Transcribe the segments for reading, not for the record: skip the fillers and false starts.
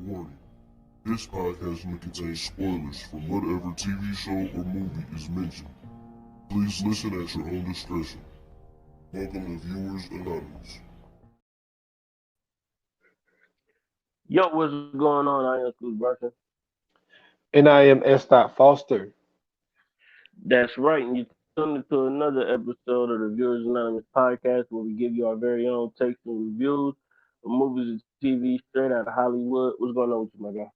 Warning: this podcast may contain spoilers from whatever TV show or movie is mentioned. Please listen at your own discretion. Welcome to Viewers Anonymous. Yo, what's going on? I am Cool Bronson. And I am S. Foster. That's right, and you tuned into another episode of the Viewers Anonymous podcast where we give you our very own takes and reviews of movies and TV straight out of Hollywood. What's going on with you, my guy?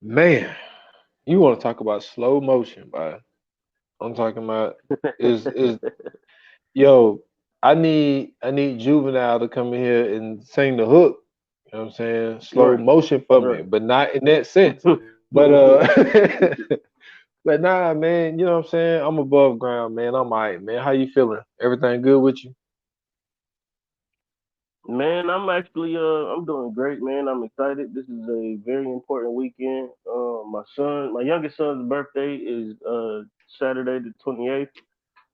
Man, you want to talk about slow motion, but I'm talking about is yo, I need Juvenile to come in here and sing the hook. You know what I'm saying? Slow Right, motion for me, right. but not in that sense. But but nah, man, you know what I'm saying? I'm above ground, man. I'm alright, man. How you feeling? Everything good with you? Man, I'm doing great, man. I'm excited. This is a very important weekend. My youngest son's birthday is Saturday the 28th.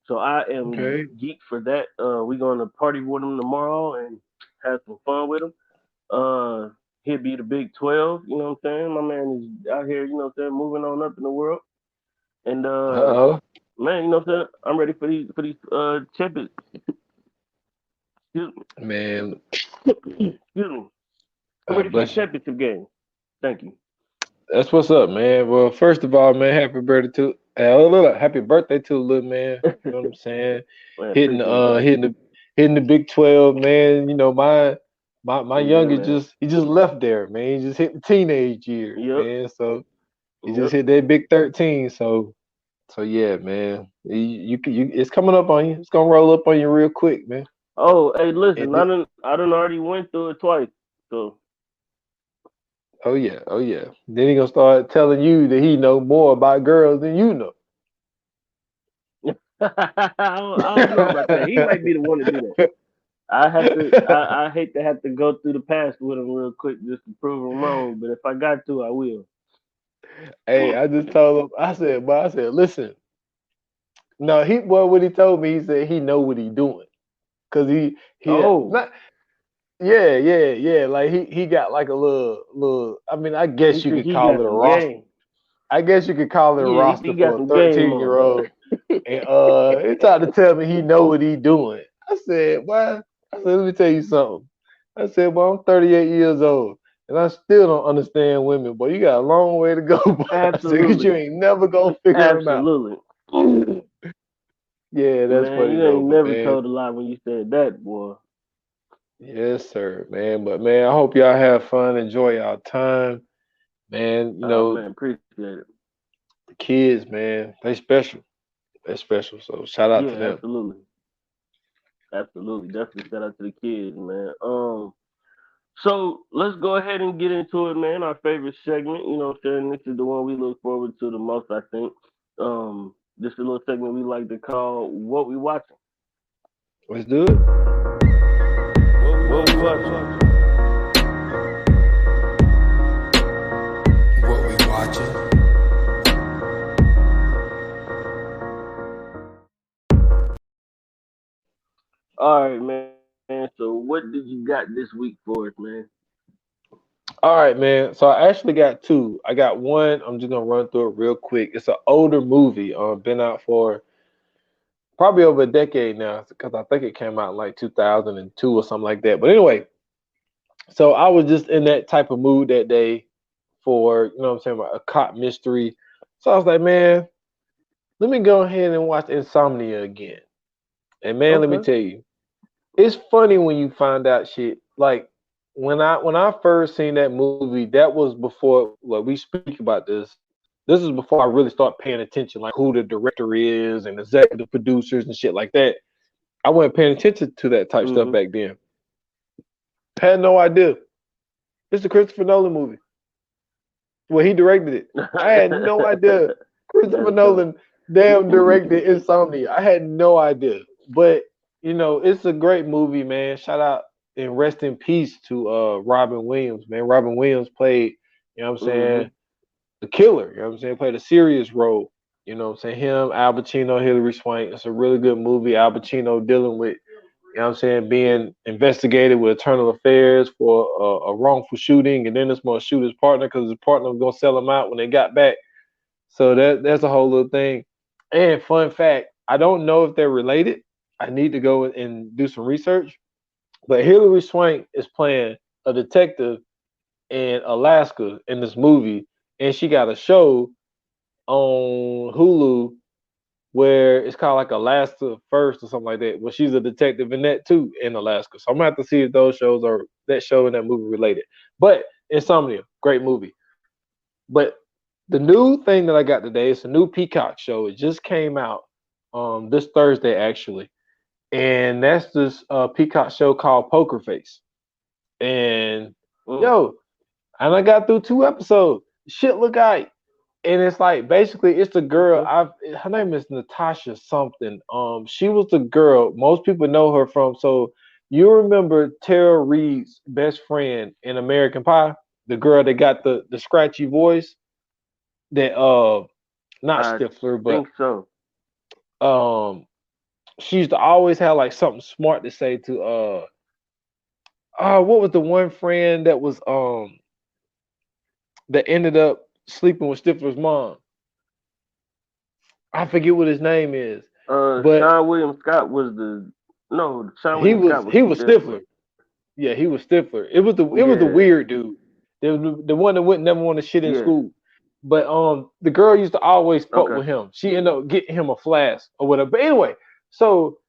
So I am Okay. geeked for that. We're gonna party with him tomorrow and have some fun with him. Uh, he'll be the Big 12. You know what I'm saying? My man is out here. You know what I'm saying? Moving on up in the world. And Uh-oh. man, you know what I'm saying? I'm ready for these champions. Excuse Man, me. Excuse me. I'm ready for the bless you. championship game. Thank you. That's what's up, man. Well, first of all, man, happy birthday to the little man. You know what I'm saying? Man, Hitting appreciate that. hitting the Big 12, man. You know, my Yeah, youngest man. just left there, man. He just hit the teenage years, Yep. man. So he just Yep. hit that Big 13. So yeah, man. You it's coming up on you. It's gonna roll up on you real quick, man. Oh, hey, And listen, it, I done already went through it twice. So oh yeah, oh yeah. Then he gonna start telling you that he know more about girls than you know. I don't know about that. He might be the one to do that. I have to. I hate to have to go through the past with him real quick just to prove him wrong. But if I got to, I will. Hey, I just told him. I said, listen. No, what he told me. He said he know what he doing, cause he Oh, not. Yeah. Like he got like a little. I mean, I he guess you think could he call got it a some roster. game. I guess you could call it a Yeah, he think roster he got for a some game 13-year on old. And he tried to tell me he know what he doing. I said, well, I said, let me tell you something. I said, well, I'm 38 years old. And I still don't understand women, but you got a long way to go. Boy. I said, because Absolutely, you ain't never gonna figure them out. absolutely. Yeah, that's Man, funny you though. ain't But never man, told a lie when you said that, boy. yes, sir, man. But man, I hope y'all have fun, enjoy y'all time, man. You Oh know, man, appreciate it. the kids, man, they special. They special. So shout out to Yeah, them. absolutely, absolutely. Definitely shout out to the kids, man. So let's go ahead and get into it, man. Our favorite segment, you know what I'm saying? This is the one we look forward to the most, I think. This is a little segment we like to call What We Watching. Let's do it. What we watching? What we watching? All right, man. So what did you got this week for us, man? All right, man. So I actually got two. I got one. I'm just gonna run through it real quick. It's an older movie. Been out for probably over a decade now, because I think it came out in like 2002 or something like that. But anyway, so I was just in that type of mood that day for, you know what I'm saying, a cop mystery. So I was like, man, let me go ahead and watch Insomnia again. And man, let me Okay. tell you, it's funny when you find out shit. Like when I first seen that movie, that was before, like, we speak about this. This is before I really start paying attention, like who the director is and executive producers and shit like that. I wasn't paying attention to that type stuff Mm-hmm. back then. Had no idea. It's a Christopher Nolan movie. Well, he directed it. I had no idea Christopher That's dope. Nolan damn directed Insomnia. I had no idea. But you know, it's a great movie, man. Shout out and rest in peace to Robin Williams, man. Robin Williams played, you know what I'm Mm-hmm. saying, the killer, you know what I'm saying, played a serious role. You know what I'm saying? Him, Al Pacino, Hilary Swank. It's a really good movie. Al Pacino dealing with You know what I'm saying? Being investigated with internal affairs for a wrongful shooting, and then this must shoot his partner because his partner was gonna sell him out when they got back. So that's a whole little thing. And fun fact, I don't know if they're related. I need to go and do some research. But Hilary Swank is playing a detective in Alaska in this movie, and she got a show on Hulu where it's called like Alaska First or something like that. Well, she's a detective in that too in Alaska. So I'm gonna have to see if those shows are that show and that movie related. But Insomnia, great movie. But the new thing that I got today is a new Peacock show. It just came out this Thursday actually, and that's this Peacock show called Poker Face. And Mm. yo, and I got through 2 episodes. Shit look alright. And it's like basically it's the girl Okay. I've her name is Natasha something. She was the girl most people know her from. So you remember Tara Reid's best friend in American Pie? The girl that got the scratchy voice that not I Stifler, but think so. um she used to always have like something smart to say to what was the one friend that was that ended up sleeping with Stifler's mom? I forget what his name is. But Sean William Scott was the no. Sean he William was Scott was he was Stifler. Stifler. Yeah, he was Stifler. It was the Yeah, weird dude. The one that wouldn't never want to shit in yeah. school. But the girl used to always fuck Okay. with him. She ended up getting him a flask or whatever. But anyway, so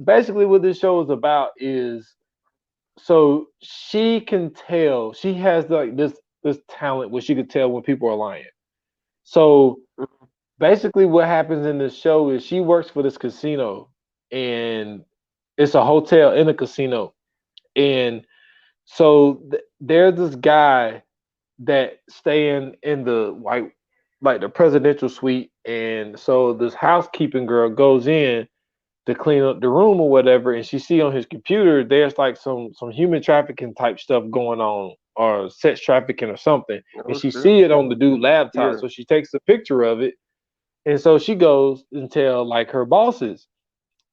basically what this show is about is so she can tell she has like this talent where she could tell when people are lying. So Mhm. basically what happens in this show is she works for this casino and it's a hotel in a casino. And so there's this guy that stay in the like the presidential suite, and so this housekeeping girl goes in to clean up the room or whatever, and she see on his computer there's like some human trafficking type stuff going on or sex trafficking or something, and Oh she shit. see it on the dude laptop, Yeah. so she takes a picture of it, and so she goes and tell like her bosses.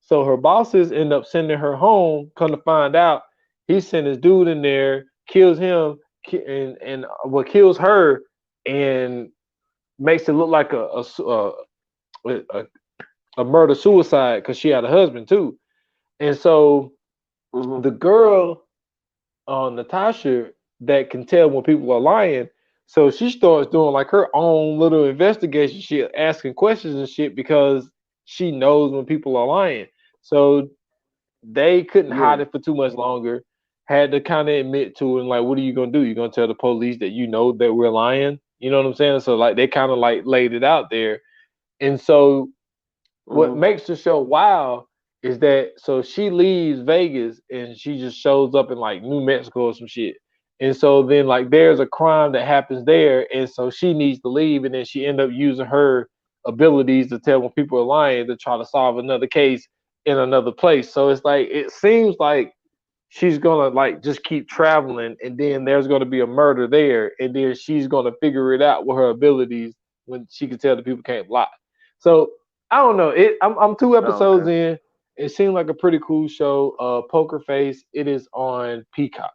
So her bosses end up sending her home. Come to find out, he sent his dude in there, kills him, and what kills her, and makes it look like a, a murder suicide because she had a husband too. And so Mhm. the girl, Natasha, that can tell when people are lying. So she starts doing like her own little investigation shit, asking questions and shit because she knows when people are lying. So they couldn't hide Yeah. it for too much longer. Had to kind of admit to it, and like, what are you gonna do? You gonna tell the police that you know that we're lying? You know what I'm saying? So like, they kind of like laid it out there, and so what Mhm. makes the show wild is that so she leaves Vegas and she just shows up in like New Mexico or some shit. And so then like there's a crime that happens there, and so she needs to leave, and then she end up using her abilities to tell when people are lying to try to solve another case in another place. So it's like it seems like she's gonna like just keep traveling, and then there's gonna be a murder there, and then she's gonna figure it out with her abilities when she can tell the people can't lie. So I don't know. I'm two Oh, episodes okay. in. It seemed like a pretty cool show. Poker Face. It is on Peacock.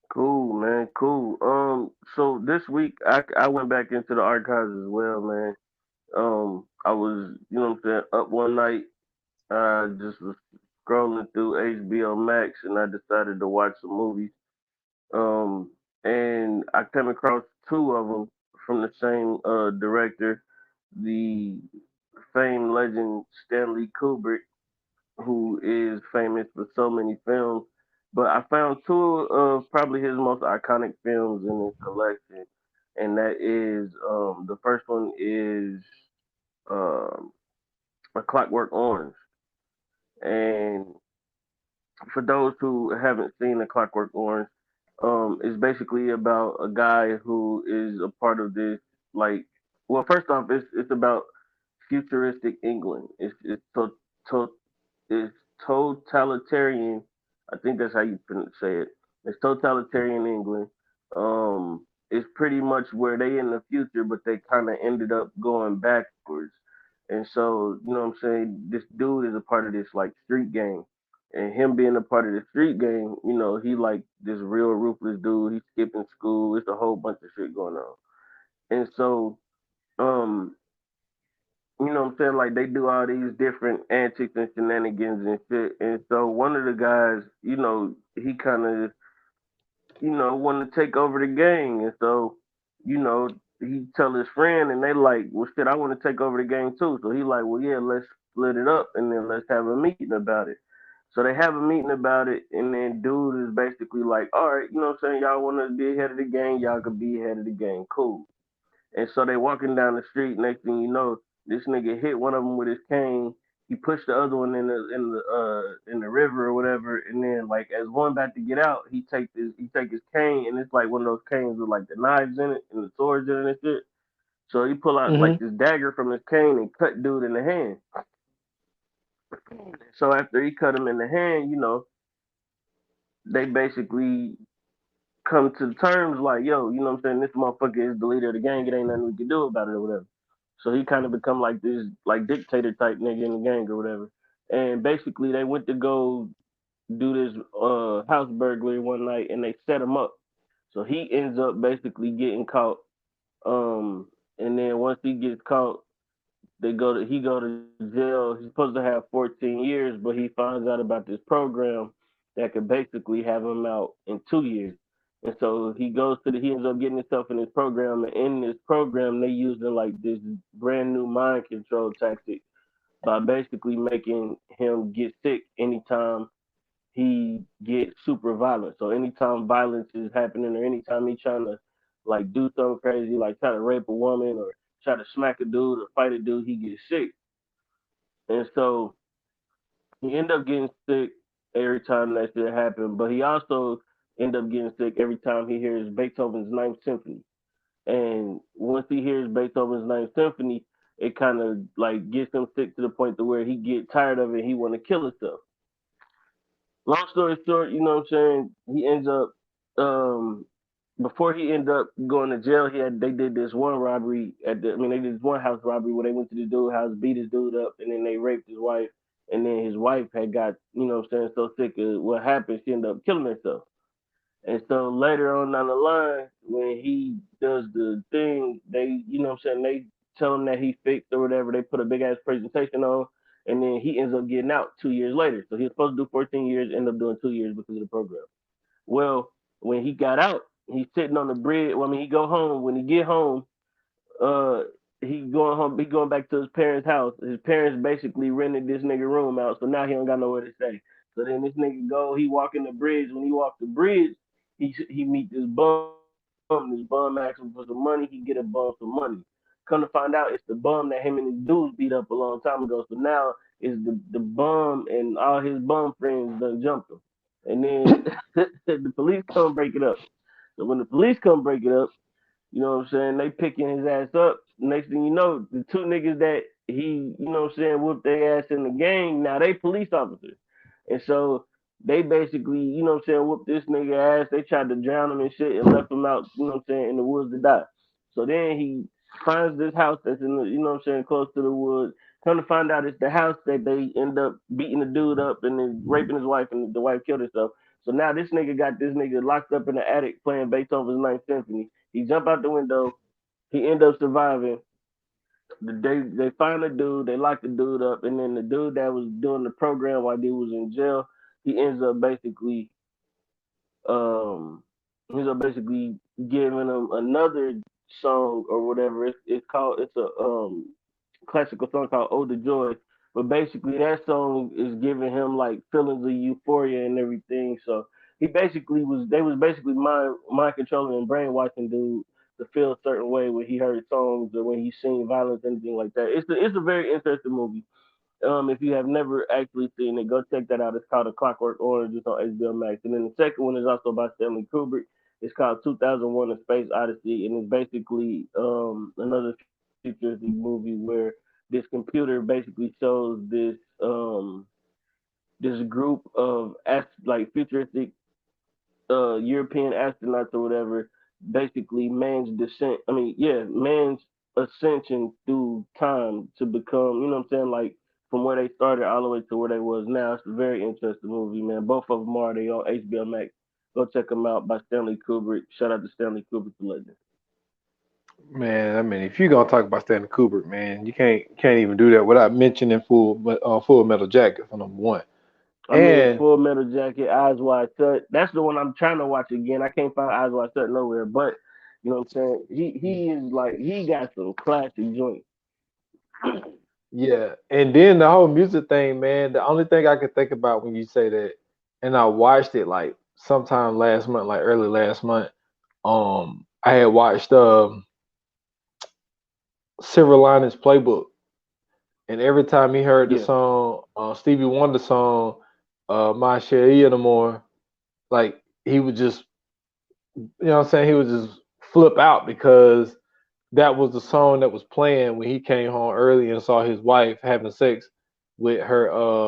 Cool, man. Cool. So this week I went back into the archives as well, man. I was, you know what I'm saying, up one night. I just was scrolling through HBO Max, and I decided to watch some movies. Um, and I came across two of them from the same director, the famed legend Stanley Kubrick, who is famous for so many films. But I found two of probably his most iconic films in his collection, and that is the first one is um, A Clockwork Orange. And for those who haven't seen A Clockwork Orange, it's basically about a guy who is a part of this like. Well, first off, it's about futuristic England. To, it's totalitarian. I think that's how you say it. It's totalitarian England. It's pretty much where they in the future, but they kind of ended up going backwards. And so, you know what I'm saying, this dude is a part of this like street gang. And him being a part of the street gang, he like this real ruthless dude. He's skipping school. It's a whole bunch of shit going on. And so, um, you know what I'm saying, like they do all these different antics and shenanigans and shit. And so one of the guys, he kind of, want to take over the gang. And so, you know, he tell his friend, and they like, well, shit, I want to take over the gang too. So he like, well, yeah, let's split it up, and then let's have a meeting about it. So they have a meeting about it, and then dude is basically like, all right, you know what I'm saying, y'all want to be head of the gang, y'all could be head of the gang, cool. And so they walking down the street. Next thing you know, this nigga hit one of them with his cane. He pushed the other one in the river or whatever. And then like as one about to get out, he take his cane, and it's like one of those canes with like the knives in it and the swords in it and shit. So he pull out Mm-hmm. like this dagger from his cane and cut dude in the hand. So after he cut him in the hand, they basically come to terms like, yo, you know what I'm saying, this motherfucker is the leader of the gang. It ain't nothing we can do about it or whatever. So he kind of become like this like dictator type nigga in the gang or whatever. And basically they went to go do this house burglary one night, and they set him up. So he ends up basically getting caught. Um and then once he gets caught, he go to jail. He's supposed to have 14 years, but he finds out about this program that could basically have him out in 2 years. And so he ends up getting himself in this program, and in this program they using like this brand new mind control tactic by basically making him get sick anytime he gets super violent. So anytime violence is happening, or anytime he's trying to like do something crazy, like try to rape a woman or try to smack a dude or fight a dude, he gets sick. And so he end up getting sick every time that shit happened. But he also end up getting sick every time he hears Beethoven's Ninth Symphony. And once he hears Beethoven's Ninth Symphony, it kind of like gets him sick to the point to where he get tired of it. He want to kill himself. Long story short, you know what I'm saying? He ends up before he ended up going to jail, they did this one robbery they did this one house robbery where they went to the dude's house, beat his dude up, and then they raped his wife. And then his wife had got, you know what I'm saying, so sick of what happened, she ended up killing herself. And so later on down the line, when he does the thing, they, you know what I'm saying, they tell him that he fixed or whatever. They put a big ass presentation on, and then he ends up getting out 2 years later. So he was supposed to do 14 years, end up doing 2 years because of the program. Well, when he got out, he's sitting on the bridge. Well, I mean, he go home. When he get home, uh, he going home. He going back to his parents' house. His parents basically rented this nigga room out, so now he don't got nowhere to stay. So then this nigga go. He walking the bridge. When he walk the bridge, he meet this bum. This bum asks him for some money. He get a bum some money. Come to find out, it's the bum that him and his dudes beat up a long time ago. So now is the bum and all his bum friends done jumped him. And then the police come break it up. So when the police come break it up, you know what I'm saying, they picking his ass up. Next thing you know, the two niggas that he, you know what I'm saying, whooped their ass in the gang, now they police officers. And so they basically, you know what I'm saying, whooped this nigga ass. They tried to drown him and shit and left him out, you know what I'm saying, in the woods to die. So then he finds this house that's in the, you know what I'm saying, close to the woods. Come to find out it's the house that they end up beating the dude up and then raping his wife, and the wife killed herself. So now this nigga got this nigga locked up in the attic playing Beethoven's Ninth Symphony. He jump out the window. He end up surviving. They find the dude. They lock the dude up, and then the dude that was doing the program while he was in jail, he ends up basically um he ends up basically giving him another song or whatever. It's a classical song called "Ode to Joy." But basically, that song is giving him like feelings of euphoria and everything. So they was basically mind controlling and brainwashing dude to feel a certain way when he heard songs or when he seen violence, anything like that. It's a very interesting movie. If you have never actually seen it, go check that out. It's called A Clockwork Orange. It's on HBO Max. And then the second one is also by Stanley Kubrick. It's called 2001: A Space Odyssey, and it's basically another futuristic movie where this computer basically shows this group of like futuristic European astronauts or whatever, basically man's descent. I mean, yeah, man's ascension through time to become, you know what I'm saying, like from where they started all the way to where they was now. It's a very interesting movie, man. Both of them are they on HBO Max. Go check them out by Stanley Kubrick. Shout out to Stanley Kubrick, the legend. Man, I mean, if you're gonna talk about Stanley Kubrick, man, you can't even do that without mentioning Full Metal Jacket for number one. I mean, And Full Metal Jacket, Eyes Wide Shut. That's the one I'm trying to watch again. I can't find Eyes Wide Shut nowhere. But you know what I'm saying? He is like he got some classic joints. yeah, and then the whole music thing, man. The only thing I could think about when you say that, and I watched it like sometime last month, like early last month. I had watched Silver Linings Playbook, and every time he heard the Yeah. song, Stevie Wonder song, My Cherie no more, like he would just, you know what I'm saying, he would just flip out because that was the song that was playing when he came home early and saw his wife having sex with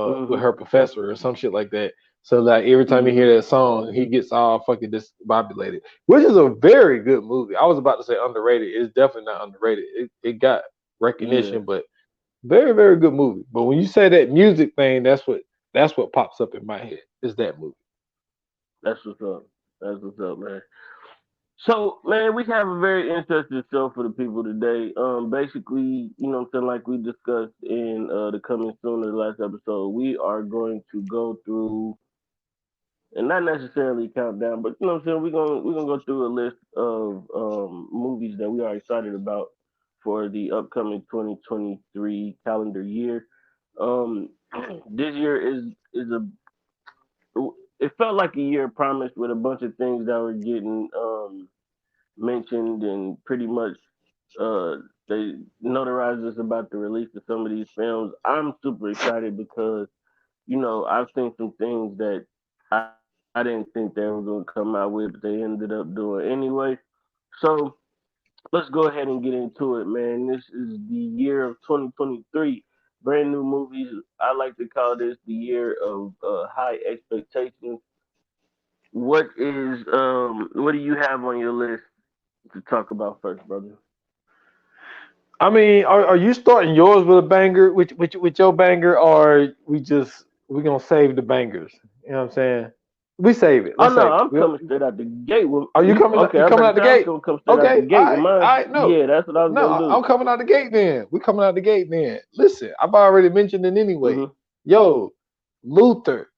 Mhm. her professor or some shit like that. So like every time he Mhm. hear that song, he gets all fucking discombobulated, which is a very good movie. I was about to say underrated. It's definitely not underrated. It got Yeah. recognition, but very, very good movie. But when you say that music thing, that's what pops up in my head is that movie. That's what's up. That's what's up, man. So, man, we have a very interesting show for the people today. Basically, you know what I'm saying, like we discussed in the coming soon of the last episode, we are going to go through and not necessarily countdown, but you know what I'm saying, we're gonna go through a list of movies that we are excited about for the upcoming 2023 calendar year. Um, this year is a it felt like a year promised with a bunch of things that were getting mentioned and pretty much uh, they notarized us about the release of some of these films. I'm super excited because I've seen some things that I didn't think they were going to come out with, but they ended up doing anyway. So let's go ahead and get into it, man. This is the year of 2023. Brand new movies. I like to call this the year of high expectations. What do you have on your list to talk about first, brother? I mean, are you starting yours with a banger, with your banger, or we gonna save the bangers? You know what I'm saying? We save it. Oh Let's no, save it. I'm coming straight out the gate with Are you you. coming? Okay, You I'm coming about to out the say I was gate? gonna come straight out the Okay, all gate with right, mine. all right. No, Yeah, that's what I was no, gonna do. I'm coming out the gate. Then we coming out the gate. Then listen, I've already mentioned it anyway. Mhm. Yo, Luther,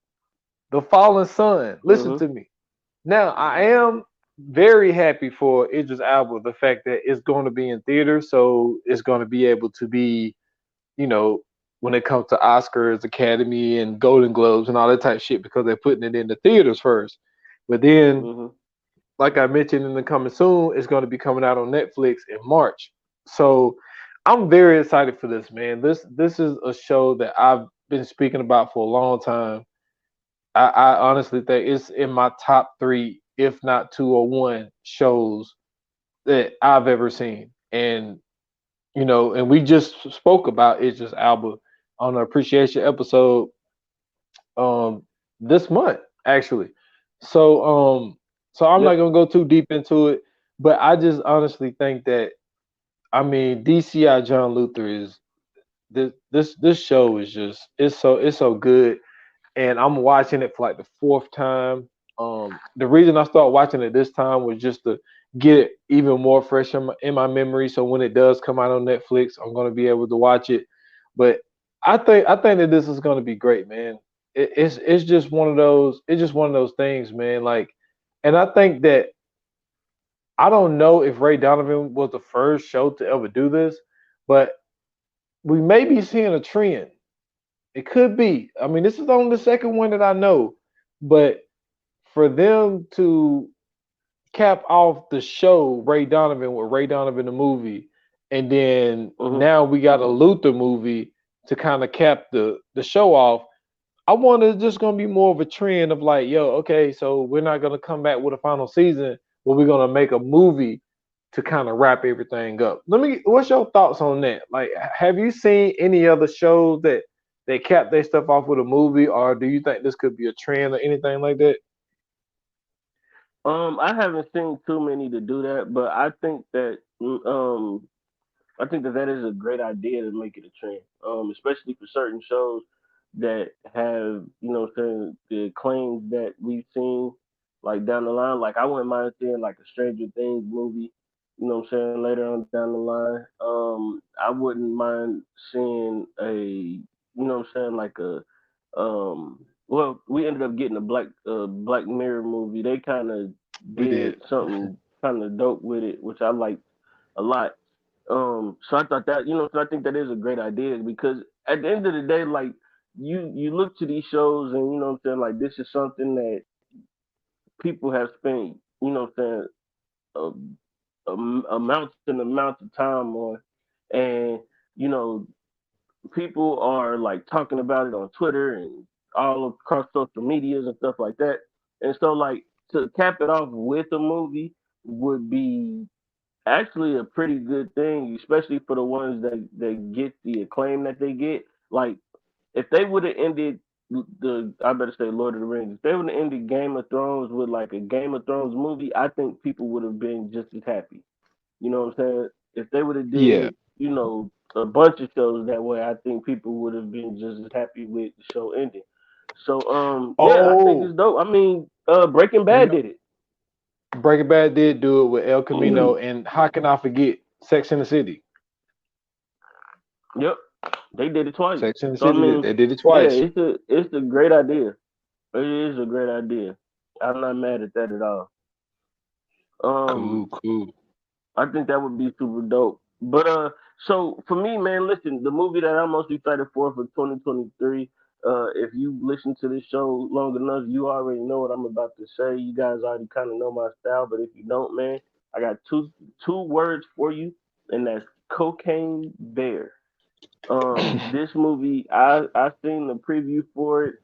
the Fallen Son. Listen Mhm. to me. Now, I am very happy for Idris Elba, the fact that it's going to be in theaters, so it's going to be able to be, you know, when it comes to Oscars, Academy, and Golden Globes and all that type of shit, because they're putting it in the theaters first. But then, Mhm. like I mentioned in the coming soon, it's going to be coming out on Netflix in March. So I'm very excited for this, man. This is a show that I've been speaking about for a long time. I honestly think it's in my top three, if not two or one shows that I've ever seen. And and we just spoke about Idris Alba on an appreciation episode um this month actually. So so I'm not Yep. gonna go too deep into it, but I just honestly think that I mean DCI John Luther is this show is just it's so good, and I'm watching it for like the fourth time. The reason I started watching it this time was just to get it even more fresh in my memory. So when it does come out on Netflix, I'm gonna be able to watch it. But I think that this is gonna be great, man. It's just one of those things, man. Like, and I think that I don't know if Ray Donovan was the first show to ever do this, but we may be seeing a trend. It could be. I mean, this is only the second one that I know, but for them to cap off the show Ray Donovan with Ray Donovan the movie, and then Mhm. now we got a Luther movie to kind of cap the show off. I wonder just gonna be more of a trend of like, yo, okay, so we're not gonna come back with a final season, but we're gonna make a movie to kind of wrap everything up. What's your thoughts on that? Like, have you seen any other shows that they cap their stuff off with a movie, or do you think this could be a trend or anything like that? I haven't seen too many to do that, but I think that I think that that is a great idea to make it a trend, especially for certain shows that have, the claims that we've seen like down the line. Like I wouldn't mind seeing like a Stranger Things movie, later on down the line. I wouldn't mind seeing a, like a, well, we ended up getting a Black Mirror movie. They kind of We did did. something kind of dope with it, which I like a lot. So I thought that, so I think that is a great idea because at the end of the day, like you look to these shows and like this is something that people have spent, amounts and amounts of time on, and you know, people are like talking about it on Twitter and all across social medias and stuff like that. And so like to cap it off with a movie would be actually a pretty good thing, especially for the ones that get the acclaim that they get. Like if they would have ended I better say Lord of the Rings. If they would have ended Game of Thrones with like a Game of Thrones movie, I think people would have been just as happy. You know what I'm saying? If they would have Yeah. did, a bunch of shows that way, I think people would have been just as happy with the show ending. So yeah, I think it's Oh, dope. I mean, Breaking you Bad know, did it. Breaking Bad did do it with El Camino, and how can I forget Sex and the City? Yep, they did it twice. Sex and the So I City, mean, they did it yeah, twice. it's a great idea. It is a great idea. I'm not mad at that at all. Um, Cool, cool. I think that would be super dope. But so for me, man, listen, the movie that I'm most excited for 2023. If you listen to this show long enough, you already know what I'm about to say. You guys already kind of know my style, but if you don't, man, I got two words for you, and that's Cocaine Bear. This movie, I seen the preview for it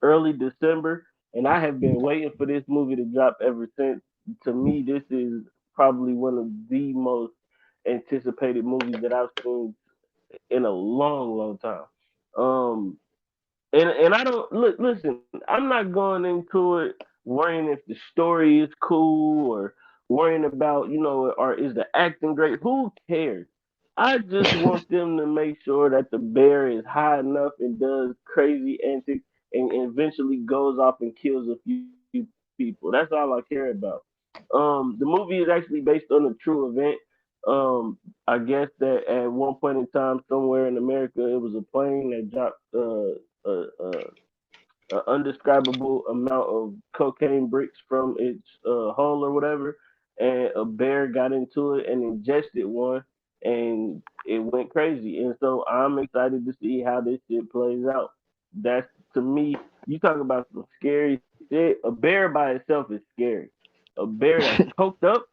early December, and I have been waiting for this movie to drop ever since. To me, this is probably one of the most anticipated movies that I've seen in a long, long time. Um, and I don't look. Listen, I'm not going into it worrying if the story is cool or worrying about or is the acting great. Who cares? I just want them to make sure that the bear is high enough and does crazy antics and eventually goes off and kills a few people. That's all I care about. The movie is actually based on a true event. I guess that at one point in time, somewhere in America, it was a plane that dropped a undescribable amount of cocaine bricks from its hull or whatever, and a bear got into it and ingested one, and it went crazy. And so I'm excited to see how this shit plays out. That's to me, you talk about some scary shit. A bear by itself is scary. A bear that's coked up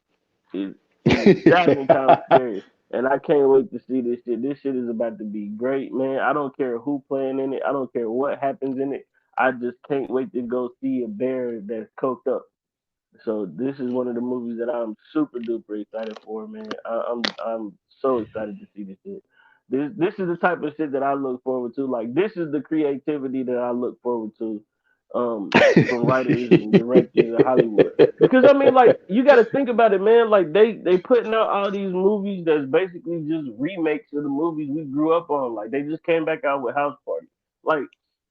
is is a thousand times scary. And I can't wait to see this shit. This shit is about to be great, man. I don't care who playing in it. I don't care what happens in it. I just can't wait to go see a bear that's coked up. So this is one of the movies that I'm super duper excited for, man. I'm so excited to see this shit. This is the type of shit that I look forward to. Like this is the creativity that I look forward to, from writers and directors in Hollywood. Because I mean, like you got to think about it, man. Like they putting out all these movies that's basically just remakes of the movies we grew up on. Like they just came back out with House Party. Like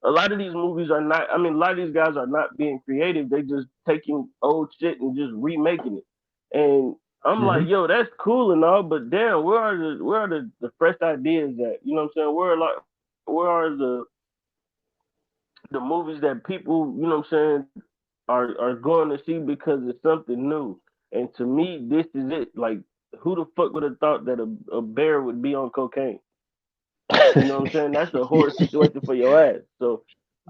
a lot of these movies are not. I mean, a lot of these guys are not being creative. They just taking old shit and just remaking it. And I'm like, Hmm. yo, that's cool and all, but damn, where are the fresh ideas at? You know what I'm saying? Where are the movies that people, saying, are going to see because it's something new? And to me, this is it. Like, who the fuck would have thought that a bear would be on cocaine? You know what I'm saying? That's a horror situation for your ass. So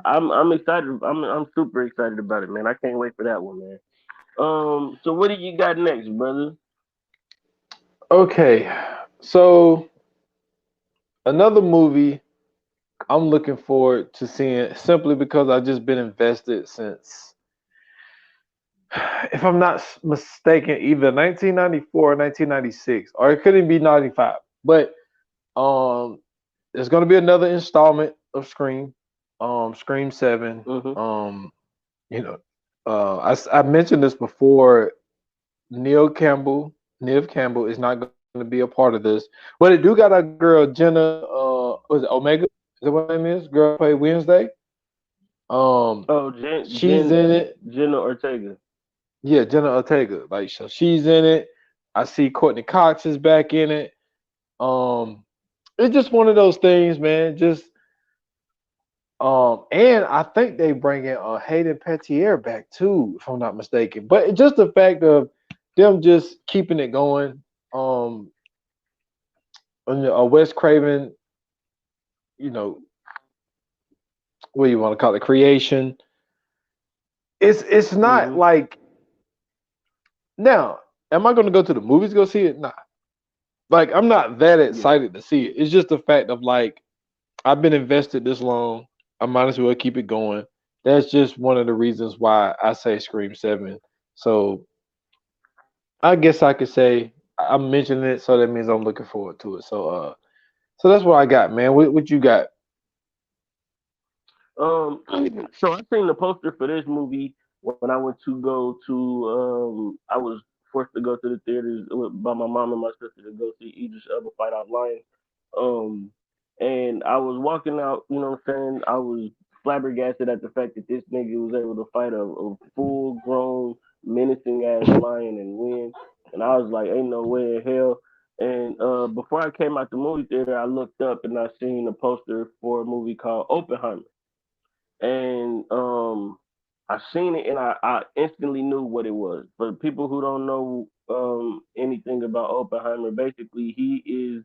I'm excited. I'm super excited about it, man. I can't wait for that one, man. So what do you got next, brother? Okay, so another movie I'm looking forward to seeing simply because I've just been invested since, if I'm not mistaken, either 1994 or 1996, or it couldn't be 95. But um, there's gonna be another installment of Scream, Scream 7. Mm-hmm. You know, I mentioned this before. Neil Campbell, Neil Campbell is not going to to be a part of this. But it do got a girl Jenna. Was it Omega? Is that what her name is? Girl play Wednesday. Oh, She's in it. Jenna Ortega. Yeah, Jenna Ortega. Like, so she's in it. I see Courtney Cox is back in it. It's just one of those things, man. Just and I think they bring in Hayden Panettiere back too, if I'm not mistaken. But just the fact of them just keeping it going. Wes Craven, you know, what do you want to call it, creation. It's not like now. Am I going to go to the movies to go see it? Nah. Like I'm not that excited to see it. It's just the fact of like I've been invested this long. I might as well keep it going. That's just one of the reasons why I say Scream 7. So I guess I could say I'm mentioning it, so that means I'm looking forward to it. So that's what I got, man. What you got? So I seen the poster for this movie when I went to go to. I was forced to go to the theaters by my mom and my sister to go see Idris Elba fight off Lion. Um, and I was walking out. You know what I'm saying? I was flabbergasted at the fact that this nigga was able to fight a full grown menacing ass lion and win. And I was like, ain't no way in hell. And before I came out the movie theater, I looked up and I seen a poster for a movie called Oppenheimer. And I seen it and I instantly knew what it was. For people who don't know anything about Oppenheimer, basically he is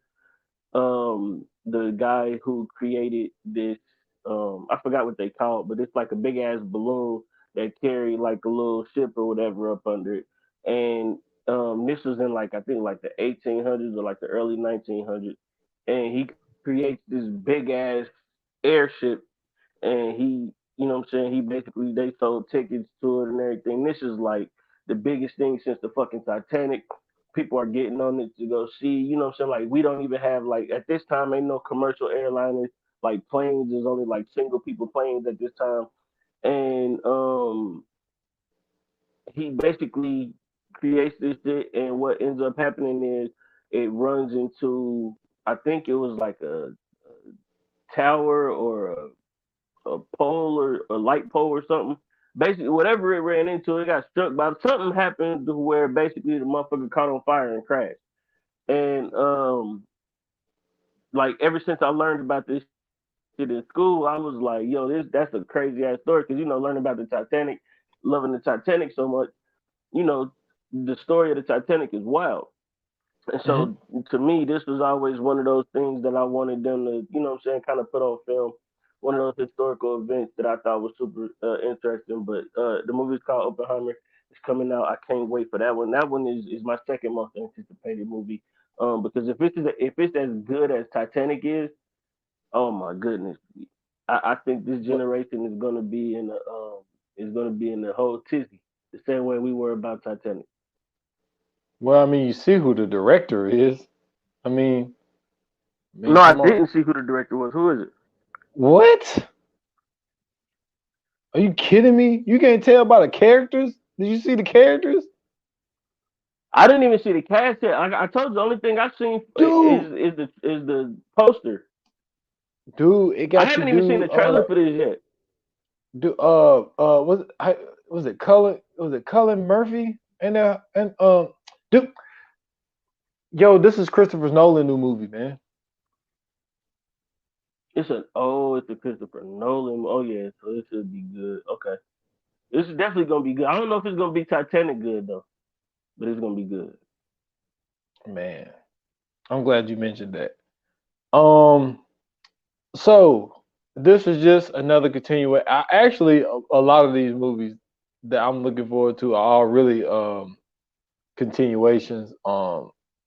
the guy who created this I forgot what they call it, but it's like a big ass balloon that carried like a little ship or whatever up under it. And this was in like I think like the 1800s or like the early 1900s, and he creates this big ass airship, and he, you know what I'm saying, he basically, they sold tickets to it and everything. This is like the biggest thing since the fucking Titanic. People are getting on it to go see, you know what I'm saying? Like we don't even have like at this time ain't no commercial airliners, like planes, there's only like single people planes at this time. And he basically creates this shit, and what ends up happening is it runs into, I think it was like a tower or a pole or a light pole or something. Basically, whatever it ran into, it got struck by something happened to where basically the motherfucker caught on fire and crashed. And like ever since I learned about this shit in school, I was like, yo, that's a crazy ass story because learning about the Titanic, loving the Titanic so much, you know, the story of the Titanic is wild. And Mm-hmm. so to me, this was always one of those things that I wanted them to, kind of put on film. One of those historical events that I thought was super interesting. But the movie's called Oppenheimer. It's coming out. I can't wait for that one. That one is my second most anticipated movie. Because if it's as good as Titanic is, oh my goodness, I think this generation is gonna be in the whole tizzy the same way we were about Titanic. Well, I mean, you see who the director is. I mean, No, I come on. didn't see who the director was. Who is it? What? Are you kidding me? You can't tell by the characters? Did you see the characters? I didn't even see the cast yet. I told you the only thing I've seen Dude, is the poster. it I got you, haven't even seen the trailer for this yet. Was it Cullen Murphy? Dude, yo, this is Christopher Nolan new movie, man. It's a Christopher Nolan. Oh yeah, so it should be good. Okay, this is definitely gonna be good. I don't know if it's gonna be Titanic good though, but it's gonna be good. Man, I'm glad you mentioned that. Um, so this is just another continuation. Actually, a lot of these movies that I'm looking forward to are all really continuations.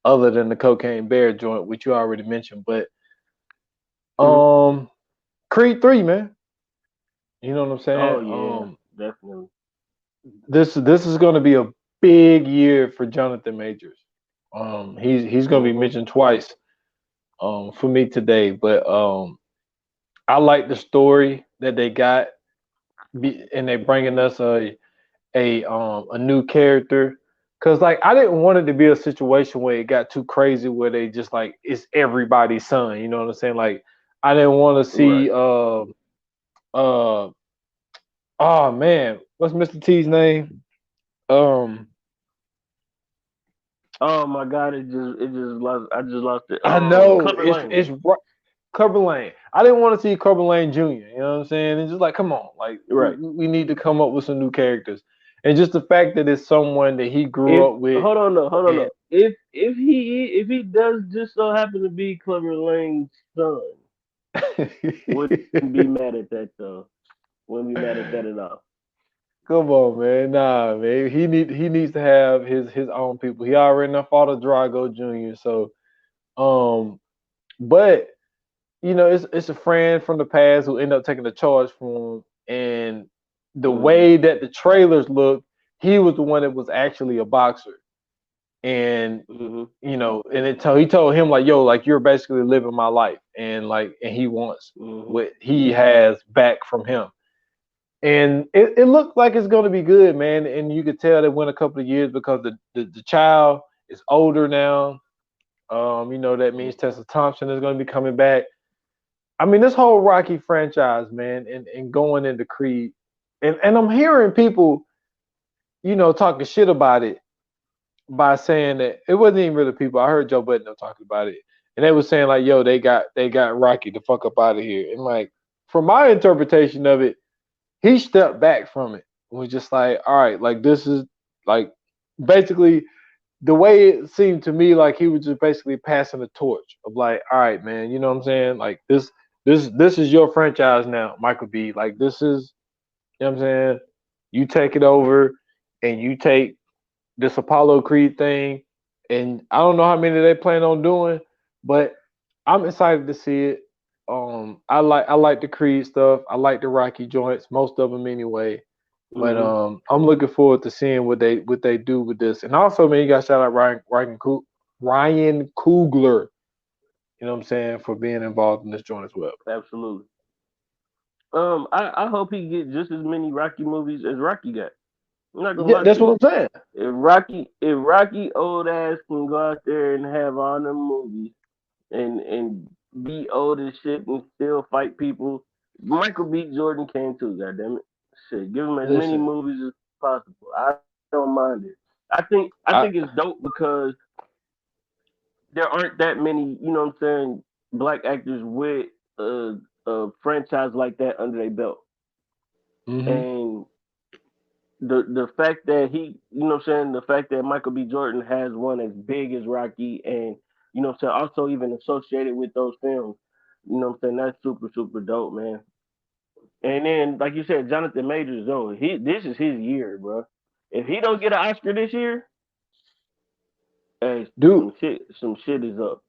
Other than the Cocaine Bear joint, which you already mentioned, but Creed 3, man. You know what I'm saying? Oh yeah, definitely. This is going to be a big year for Jonathan Majors. He's going to be mentioned twice for me today, but I like the story that they got, and they bringing us a new character. Cause like I didn't want it to be a situation where it got too crazy where they just like it's everybody's son. You know what I'm saying? Like I didn't want to Right. see uh oh man, what's Mr. T's name? Um Oh my God! It just lost. I just lost it. I know Clubber Lang. Cover Lane. I didn't want to see Cover Lane Jr. You know what I'm saying? It's just like, come on, like Right. we need to come up with some new characters, and just the fact that it's someone that he grew If up with, hold on and though. If he does just so happen to be Clubber Lang's son, wouldn't be mad at that though. Wouldn't be mad at that at all. come on, man, nah, man, he needs to have his own people. He already done fought a Drago Jr. So, um, but it's a friend from the past who ended up taking the charge for him, and the Hmm. way that the trailers look, he was the one that was actually a boxer. And Hmm. he told him like, yo, like you're basically living my life, and he wants Hmm. what he has back from him. And it looked like it's going to be good, man. And you could tell it went a couple of years because the child is older now. That means Tessa Thompson is going to be coming back. I mean, this whole Rocky franchise, man, and going into Creed, and I'm hearing people, talking shit about it by saying that it wasn't even really people. I heard Joe Budden talking about it, and they were saying like, "Yo, they got Rocky the fuck up out of here." And like, from my interpretation of it, he stepped back from it and was just like, "All right, like this is like basically the way it seemed to me like he was just basically passing the torch of like, all right, man, you know what I'm saying? Like this is your franchise now, Michael B. Like this is, you know what I'm saying? You take it over and you take this Apollo Creed thing, and I don't know how many they plan on doing, but I'm excited to see it. I like the Creed stuff. I like the Rocky joints, most of them anyway. But Hmm. I'm looking forward to seeing what they do with this. And also, man, you got to shout out Ryan Coogler. You know what I'm saying, for being involved in this joint as well. Absolutely. I hope he get just as many Rocky movies as Rocky got. I'm not gonna Yeah, lie that's to you. what I'm saying. If Rocky old ass can go out there and have all them movies and be old as shit and still fight people, Michael B. Jordan can too. Goddamn it, shit, give him as many Listen, movies as possible. I don't mind it. I think it's I dope because there aren't that many. You know what I'm saying? Black actors with a, a franchise like that under their belt, hmm and the fact that he, you know what I'm saying, the fact that Michael B. Jordan has one as big as Rocky and, you know what I'm saying, also even associated with those films, you know what I'm saying, that's super, super dope, man. And then, like you said, Jonathan Majors, though, this is his year, bro. If he don't get an Oscar this year, hey, dude. some shit is up.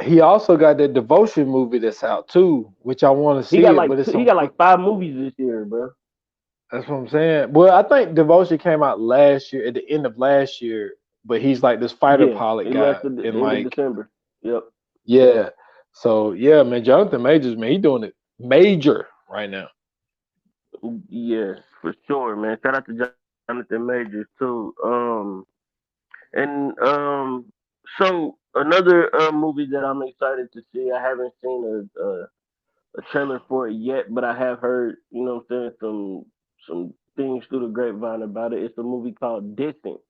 He also got that Devotion movie that's out too, which I want to He see got it, like but it's he on. got like 5 movies this year, bro. That's what I'm saying. Well, I think Devotion came out last year, at the end of last year, but he's like this fighter Yeah, pilot it guy, lasted the and end of like, December. Yep. yeah. So yeah, man, Jonathan Majors, man, he doing it major right now. Yeah, for sure, man. Shout out to Jonathan Majors too. And so another movie that I'm excited to see. I haven't seen a trailer for it yet, but I have heard, you know, what I'm saying, some things through the grapevine about it. It's a movie called Distant,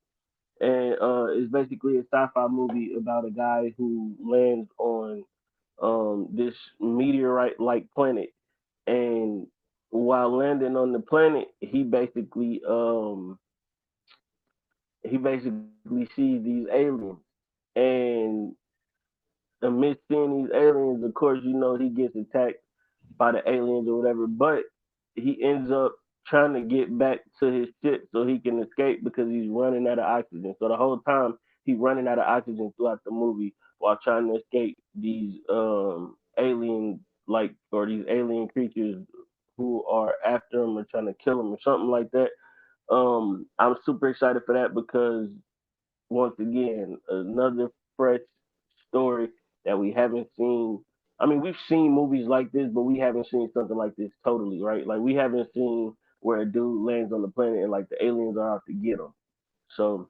and it's basically a sci-fi movie about a guy who lands on this meteorite-like planet, and while landing on the planet, he basically sees these aliens, and amidst seeing these aliens, of course, you know, he gets attacked by the aliens or whatever, but he ends up trying to get back to his ship so he can escape because he's running out of oxygen. So the whole time he's running out of oxygen throughout the movie while trying to escape these alien like or these alien creatures who are after him or trying to kill him or something like that. I'm super excited for that because once again, another fresh story that we haven't seen. I mean, we've seen movies like this, but we haven't seen something like this totally, right? Like we haven't seen where a dude lands on the planet and like the aliens are out to get him. So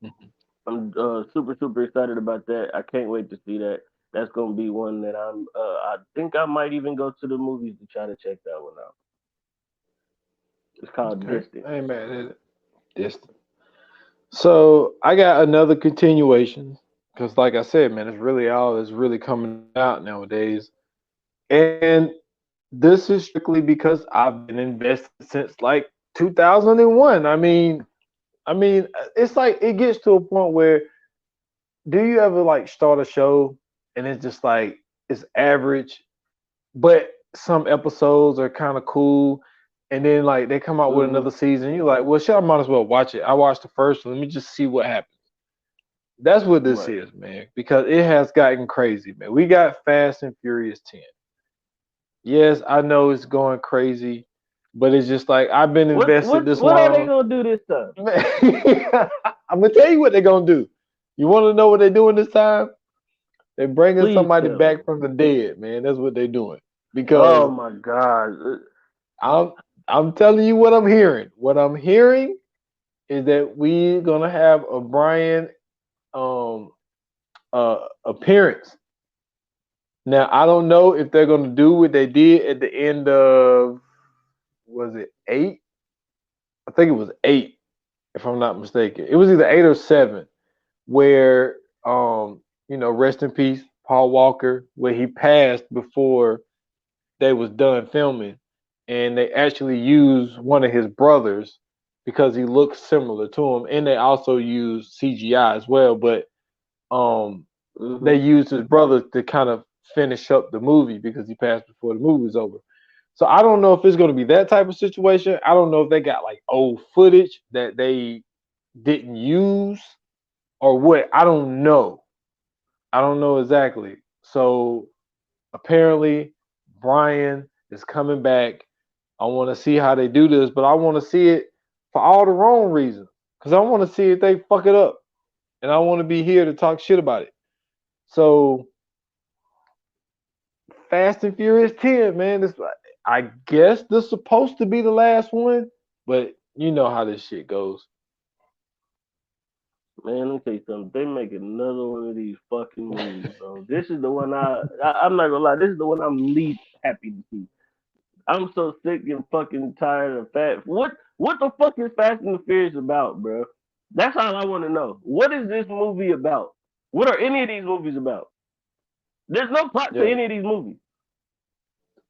Mhm. I'm super excited about that. I can't wait to see that. That's gonna be one that I think I might even go to the movies to try to check that one out. It's called Okay. Distant. Hey man, distant. So I got another continuation because, like I said, man, it's really all that's really coming out nowadays, and this is strictly because I've been invested since like 2001. I mean, it's like it gets to a point where do you ever like start a show and it's just like it's average, but some episodes are kind of cool, and then like they come out with Hmm. another season, you're like, well, shit, I might as well watch it. I watched the first one. Let me just see what happens. That's what this Right. is, man, because it has gotten crazy, man. We got Fast and Furious 10. Yes, I know it's going crazy, but it's just like I've been What invested what this what are they long. gonna do this time? Man, I'm gonna tell you what they're gonna do. You want to know what they're doing this time? They're bringing Please somebody tell me. back from the dead, man. That's what they're doing. Oh Because my God. I'm I'm telling you what I'm hearing. What I'm hearing is that we're gonna have a Brian um appearance. Now I don't know if they're gonna do what they did at the end of, was it eight? I think it was eight, if I'm not mistaken. It was either eight or seven, where rest in peace, Paul Walker, where he passed before they was done filming, and they actually used one of his brothers because he looks similar to him, and they also used CGI as well, but um they Hmm. used his brother to kind of finish up the movie because he passed before the movie was over. So I don't know if it's going to be that type of situation. I don't know if they got like old footage that they didn't use or what. I don't know exactly. So apparently Brian is coming back. I want to see how they do this, but I want to see it for all the wrong reasons. Because I want to see if they fuck it up. And I want to be here to talk shit about it. So Fast and Furious 10, man. This, I guess this is supposed to be the last one, but you know how this shit goes. Man, let me tell you something. They make another one of these fucking movies, bro. This is the one I'm not gonna lie. This is the one I'm least happy to see. I'm so sick and fucking tired of fat. What the fuck is Fast and the Furious about, bro? That's all I want to know. What is this movie about? What are any of these movies about? There's no plot to Yeah, any of these movies.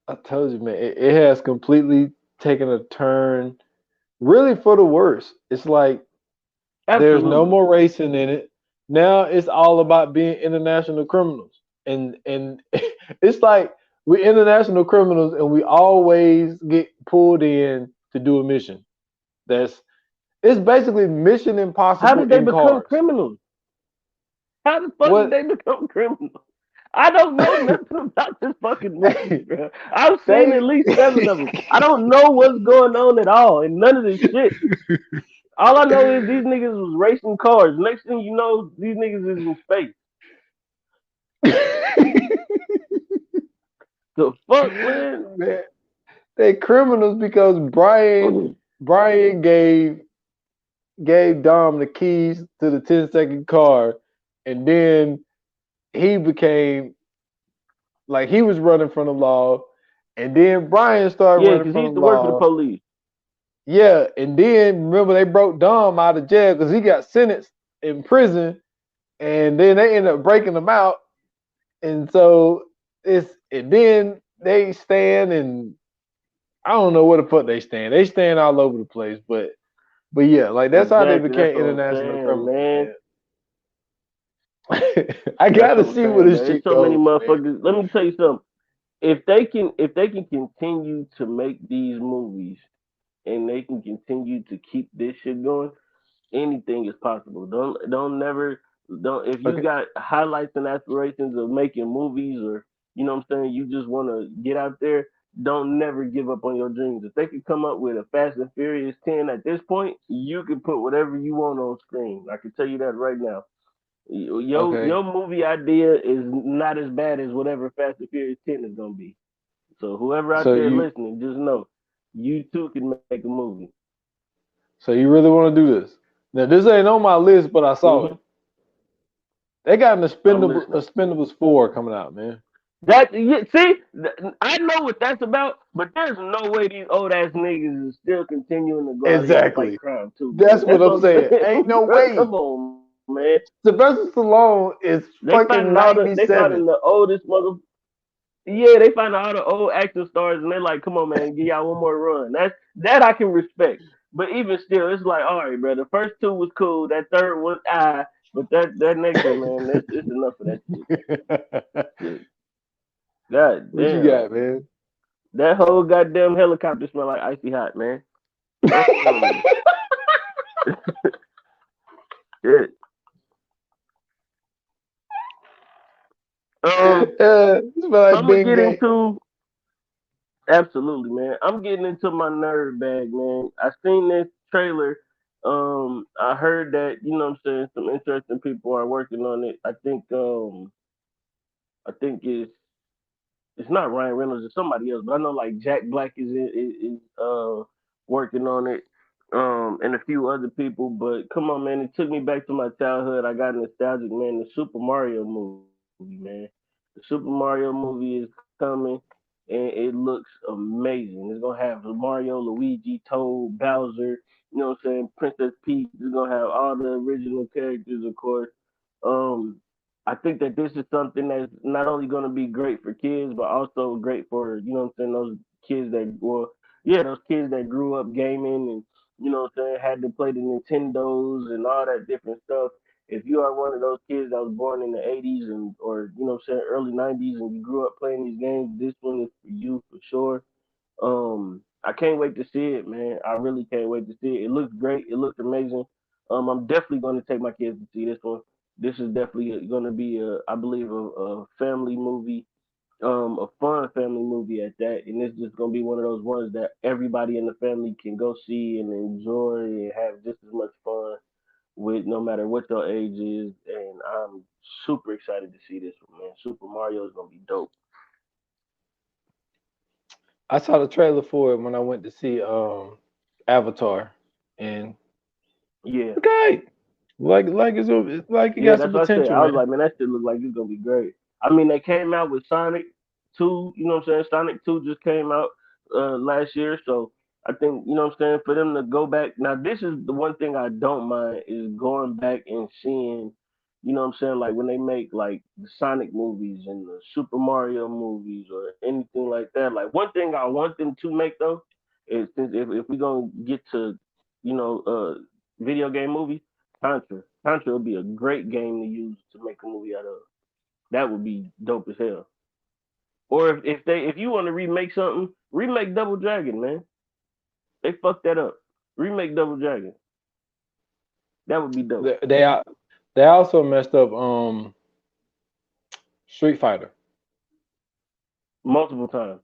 I told you, man. It has completely taken a turn, really for the worse. It's like there's no Absolutely. more racing in it. Now it's all about being international criminals, and it's like we're international criminals, and we always get pulled in to do a mission. That's It's basically Mission How Impossible did they in become cars. criminals? How the fuck did What they become criminals? I don't know nothing about this fucking movie, they bro. I've seen at they least seven of them. I don't know what's going on at all, and none of this shit. All I know is these niggas was racing cars. Next thing you know, these niggas is in space. The fuck, man? man, they criminals because Brian gave Dom the keys to the 10-second car, and then he became like he was running from the law, and then Brian started Yeah, running because he from used the to work for the law. police. Yeah, and then remember they broke Dom out of jail because he got sentenced in prison, and then they ended up breaking him out, and so and then they stand, and I don't know where the fuck they stand. They stand all over the place, but yeah, like that's how they Exactly. That's became what I'm international saying, criminals, man. man. I That's gotta what I'm see where saying, this man. There's shit so many goes, man. motherfuckers. Let me tell you something. If they can continue to make these movies and they can continue to keep this shit going, anything is possible. Don't never don't if you Okay, got highlights and aspirations of making movies, or you know what I'm saying, you just want to get out there, don't never give up on your dreams. If they could come up with a Fast and Furious 10 at this point, you can put whatever you want on screen. I can tell you that right now. Your okay. movie idea is not as bad as whatever Fast and Furious 10 is gonna be. So whoever out So there you listening, just know you too can make a movie. so you really want to do this? Now this ain't on my list, but I saw it. They got an Expendables 4 coming out, man. I know what that's about, but there's no way these old ass niggas is still continuing to go out here and fight Exactly. crime too. That's what I'm saying. Ain't no way. Come on, man. Sylvester Stallone is fucking They finding 97. the oldest mother. Yeah, they find all the old action stars and they're like, "Come on, man, give y'all one more run." That I can respect. But even still, it's like, all right, bro. The first two was cool. That third was but that next one, man, it's enough of that shit. God What you damn. got, man? That whole goddamn helicopter smell like icy hot, man. Shit. Smell like I'm gonna Bing get Bang. into absolutely, man. I'm getting into my nerd bag, man. I seen this trailer. I heard that you know what I'm saying some interesting people are working on it. I think it's not Ryan Reynolds, it's somebody else, but I know like Jack Black is working on it, and a few other people. But come on, man, it took me back to my childhood. I got nostalgic, man. The Super Mario movie, man. The Super Mario movie is coming, and it looks amazing. It's gonna have Mario, Luigi, Toad, Bowser. You know what I'm saying? Princess Peach. It's gonna have all the original characters, of course. Um, I think that this is something that's not only going to be great for kids, but also great for what I'm saying those kids that those kids that grew up gaming and what I'm saying had to play the Nintendos and all that different stuff. If you are one of those kids that was born in the '80s and or what I'm saying early '90s and you grew up playing these games, this one is for you for sure. I can't wait to see it, man. I really can't wait to see it. It looks great. It looks amazing. I'm definitely going to take my kids to see this one. This is definitely going to be I believe, a family movie, a fun family movie at that. And it's just going to be one of those ones that everybody in the family can go see and enjoy and have just as much fun with, no matter what your age is. And I'm super excited to see this one, man. Super Mario is going to be dope. I saw the trailer for it when I went to see Avatar, and Yeah. okay, it's like it Yeah, got some that's what I said. potential, I was man. like, man, that shit look like it's gonna be great. I mean, they came out with Sonic 2. You know what I'm saying? Sonic 2 just came out last year, so I think what I'm saying for them to go back. Now, this is the one thing I don't mind is going back and seeing. You know what I'm saying? Like when they make like the Sonic movies and the Super Mario movies or anything like that. Like one thing I want them to make though is since if we gonna get to you know uh video game movies. Contra. Contra would be a great game to use to make a movie out of. That would be dope as hell. Or if you want to remake something, remake Double Dragon, man. They fucked that up. Remake Double Dragon. That would be dope. They also messed up Street Fighter. Multiple times.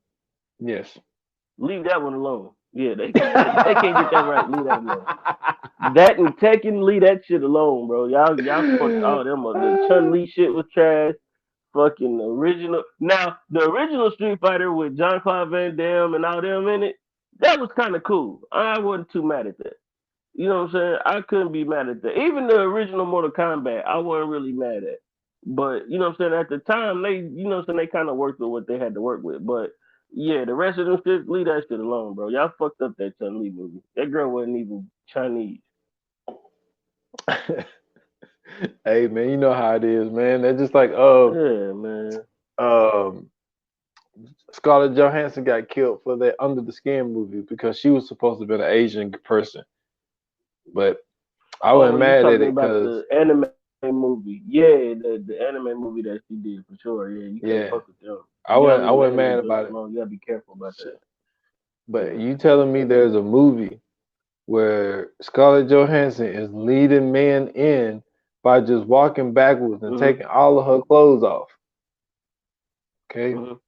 Yes. Leave that one alone. Yeah, they can't get that right. Leave that alone. That and Tekken, leave that shit alone, bro. Y'all fucked all them up. The Chun Li shit was trash. Fucking original. Now the original Street Fighter with John Claude Van Damme and all them in it, that was kind of cool. I wasn't too mad at that. You know what I'm saying? I couldn't be mad at that. Even the original Mortal Kombat, I wasn't really mad at. But you know what I'm saying? At the time, what I'm saying, they kind of worked with what they had to work with. But yeah, the rest of them shit, leave that shit alone, bro. Y'all fucked up that Chun Li movie. That girl wasn't even Chinese. Hey man, you know how it is, man. They're just like Yeah, man. um Scarlett Johansson got killed for that Under the Skin movie because she was supposed to be an Asian person. But I wasn't Oh, you mad at talking it about because the anime movie? Yeah, the anime movie that she did for sure. Yeah, you can't yeah, fuck with them. You gotta I leave wasn't anime mad jokes about it. alone. You gotta be careful about that. Shit. But Yeah. you telling me there's a movie where Scarlett Johansson is leading men in by just walking backwards and Mhm. taking all of her clothes off. Okay, Mhm.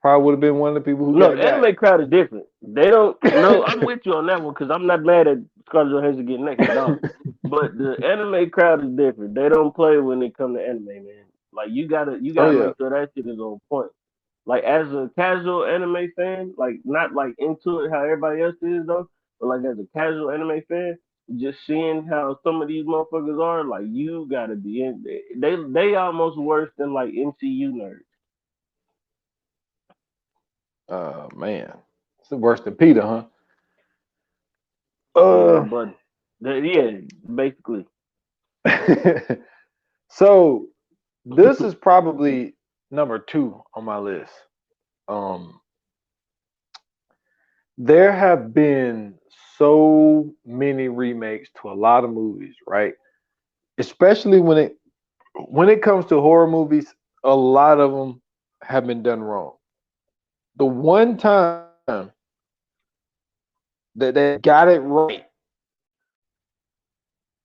probably would have been one of the people who No, the got. anime crowd is different. They don't. No, I'm with you on that one because I'm not mad at Scarlett Johansson getting naked at all. But the anime crowd is different. They don't play when it come to anime, man. Like you Oh gotta yeah. make sure that shit is on point. Like as a casual anime fan, like not like into it how everybody else is though, but like as a casual anime fan, just seeing how some of these motherfuckers are, like you gotta be in. They almost worse than like MCU nerds. Man, it's worse than Peter, huh? Yeah, Uh, but yeah, basically. so this is probably number 2 on my list. Um, there have been so many remakes to a lot of movies, right? Especially when it comes to horror movies, a lot of them have been done wrong. The one time that they got it right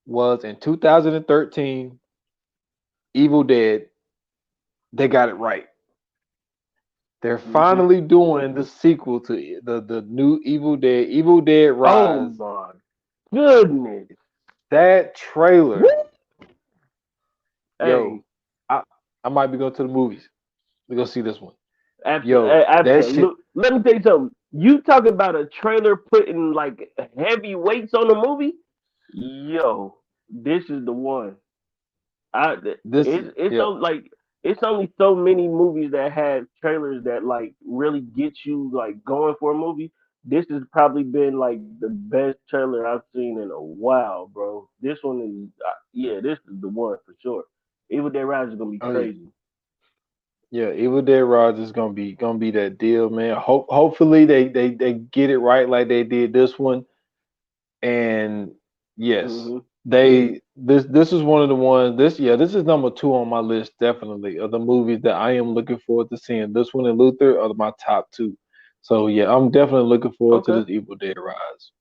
was in 2013, Evil Dead. They got it right. They're hmm finally doing the sequel to the new Evil Dead Oh Rise. my goodness. That trailer, Woo! Hey, yo, I I might be going to the movies to go see this one. absolutely, Yo, that shit. absolutely. Let me tell you something. You talk about a trailer putting like heavy weights on the movie. Yo, this is the one. I This is it's yeah. so like it's only so many movies that have trailers that like really get you like going for a movie. This has probably been like the best trailer I've seen in a while, bro. This one is yeah, this is the one for sure. Evil Dead Rise is gonna be Oh yeah. crazy. Yeah, Evil Dead Rise is gonna be that deal, man. Hopefully they get it right like they did this one. And yes, hmm this is one of the ones. This is number 2 on my list, definitely, of the movies that I am looking forward to seeing. This one and Luther are my top 2. So yeah, I'm definitely looking forward to Okay. this Evil Dead Rise.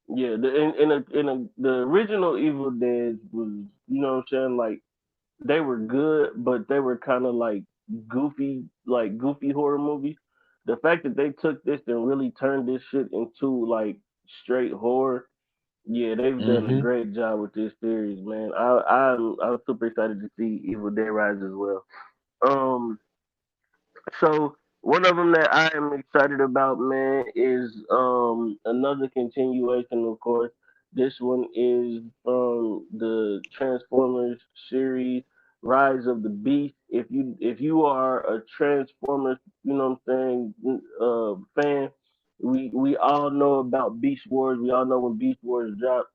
Yeah, the original Evil Dead was, you know what I'm saying, like they were good, but they were kind of like goofy horror movies. The fact that they took this and really turned this shit into like straight horror, yeah, they've done a Hmm. great job with this series, man. I'm super excited to see Evil Dead Rise as well. Um, so one of them that I am excited about, man, is another continuation. Of course, this one is from the Transformers series, Rise of the Beast. If you are a Transformers, you know what I'm saying, fan, we all know about Beast Wars. We all know when Beast Wars dropped.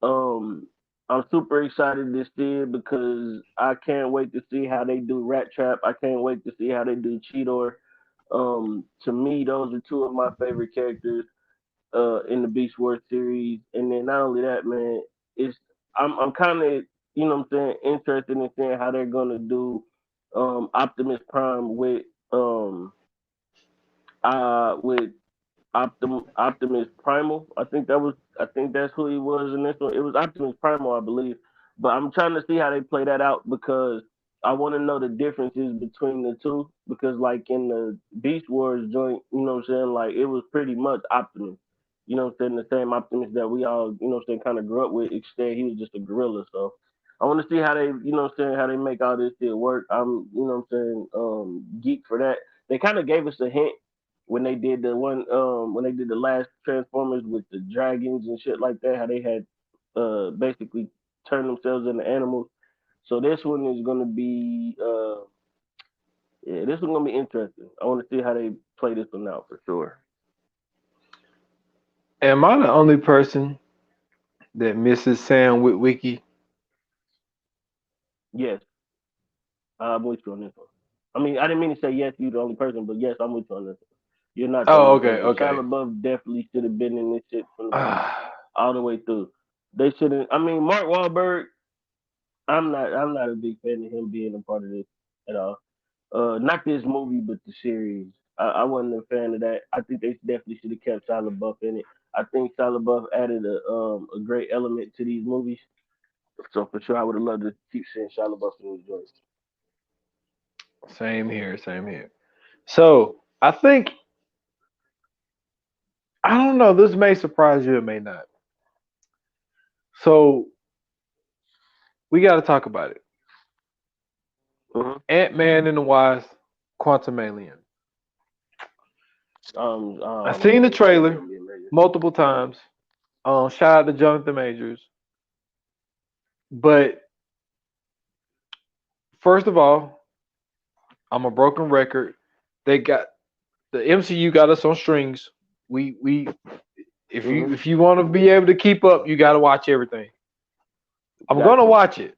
Um, I'm super excited to see it because I can't wait to see how they do Rat Trap. I can't wait to see how they do Cheetor. To me, those are two of my favorite characters in the Beast Wars series. And then not only that, man, it's I'm kind of, you know what I'm saying, interested in seeing how they're gonna do Optimus Prime with Optimus Primal. I think that's who he was in this one. It was Optimus Primal, I believe. But I'm trying to see how they play that out because I want to know the differences between the two. Because like in the Beast Wars joint, you know what I'm saying, like it was pretty much Optimus. You know what I'm saying, the same Optimus that we all, you know what I'm saying, kind of grew up with. Instead, he was just a gorilla. So I want to see how they, you know what I'm saying, how they make all this shit work. I'm, you know what I'm saying, geek for that. They kind of gave us a hint when they did when they did the last Transformers with the dragons and shit like that, how they had basically turned themselves into animals. So this one is gonna be yeah, this one's gonna be interesting. I wanna see how they play this one out for sure. Am I the only person that misses Sam Witwicky? Yes, I'm with you on this one. I mean, I didn't mean to say yes, you're the only person, but yes, I'm with you on this one. You're not the Oh, only okay, person. Shia okay. LaBeouf definitely should have been in this shit from like Ah, all the way through. They shouldn't. I mean, Mark Wahlberg, I'm not a big fan of him being a part of this at all. Not this movie, but the series. I wasn't a fan of that. I think they definitely should have kept Shia LaBeouf in it. I think Shia LaBeouf added a great element to these movies. So for sure, I would have loved to keep seeing Shia LaBeouf in these joints. same here, same here. So I think I don't know. This may surprise you, it may not. So we got to talk about it. hmm Ant-Man and the Wasp, Quantum Alien. Oh, man, that shit's gonna be amazing. I've seen the trailer multiple times. 'Cause, you know, I'm a big fan of Marvel. So, I seen the trailer. Mm-hmm. Multiple times. Shout out to Jonathan Majors. But first of all, I'm a broken record. They got the MCU got us on strings. We Mm-hmm. if you want to be able to keep up, you got to watch everything. I'm Got gonna to. watch it,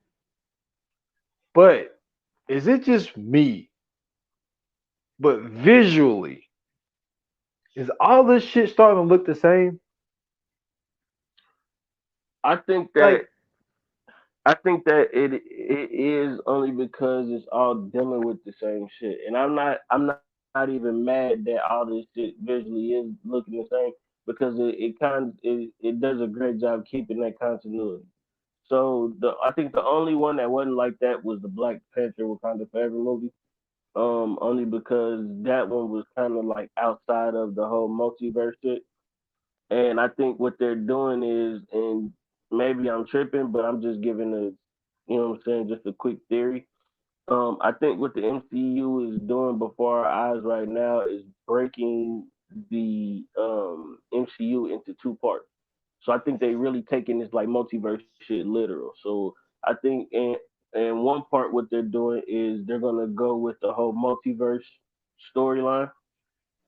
but is it just me? But visually, is all this shit starting to look the same? I think that Like, it is only because it's all dealing with the same shit, and I'm not even mad that all this shit visually is looking the same because it does a great job keeping that continuity. So I think the only one that wasn't like that was the Black Panther Wakanda Forever movie. Only because that one was kind of like outside of the whole multiverse shit. And I think what they're doing is, and maybe I'm tripping, but I'm just giving what I'm saying, just a quick theory. I think what the MCU is doing before our eyes right now is breaking the MCU into two parts. So I think they really taking this like multiverse shit literal. So I think and one part what they're doing is they're gonna go with the whole multiverse storyline,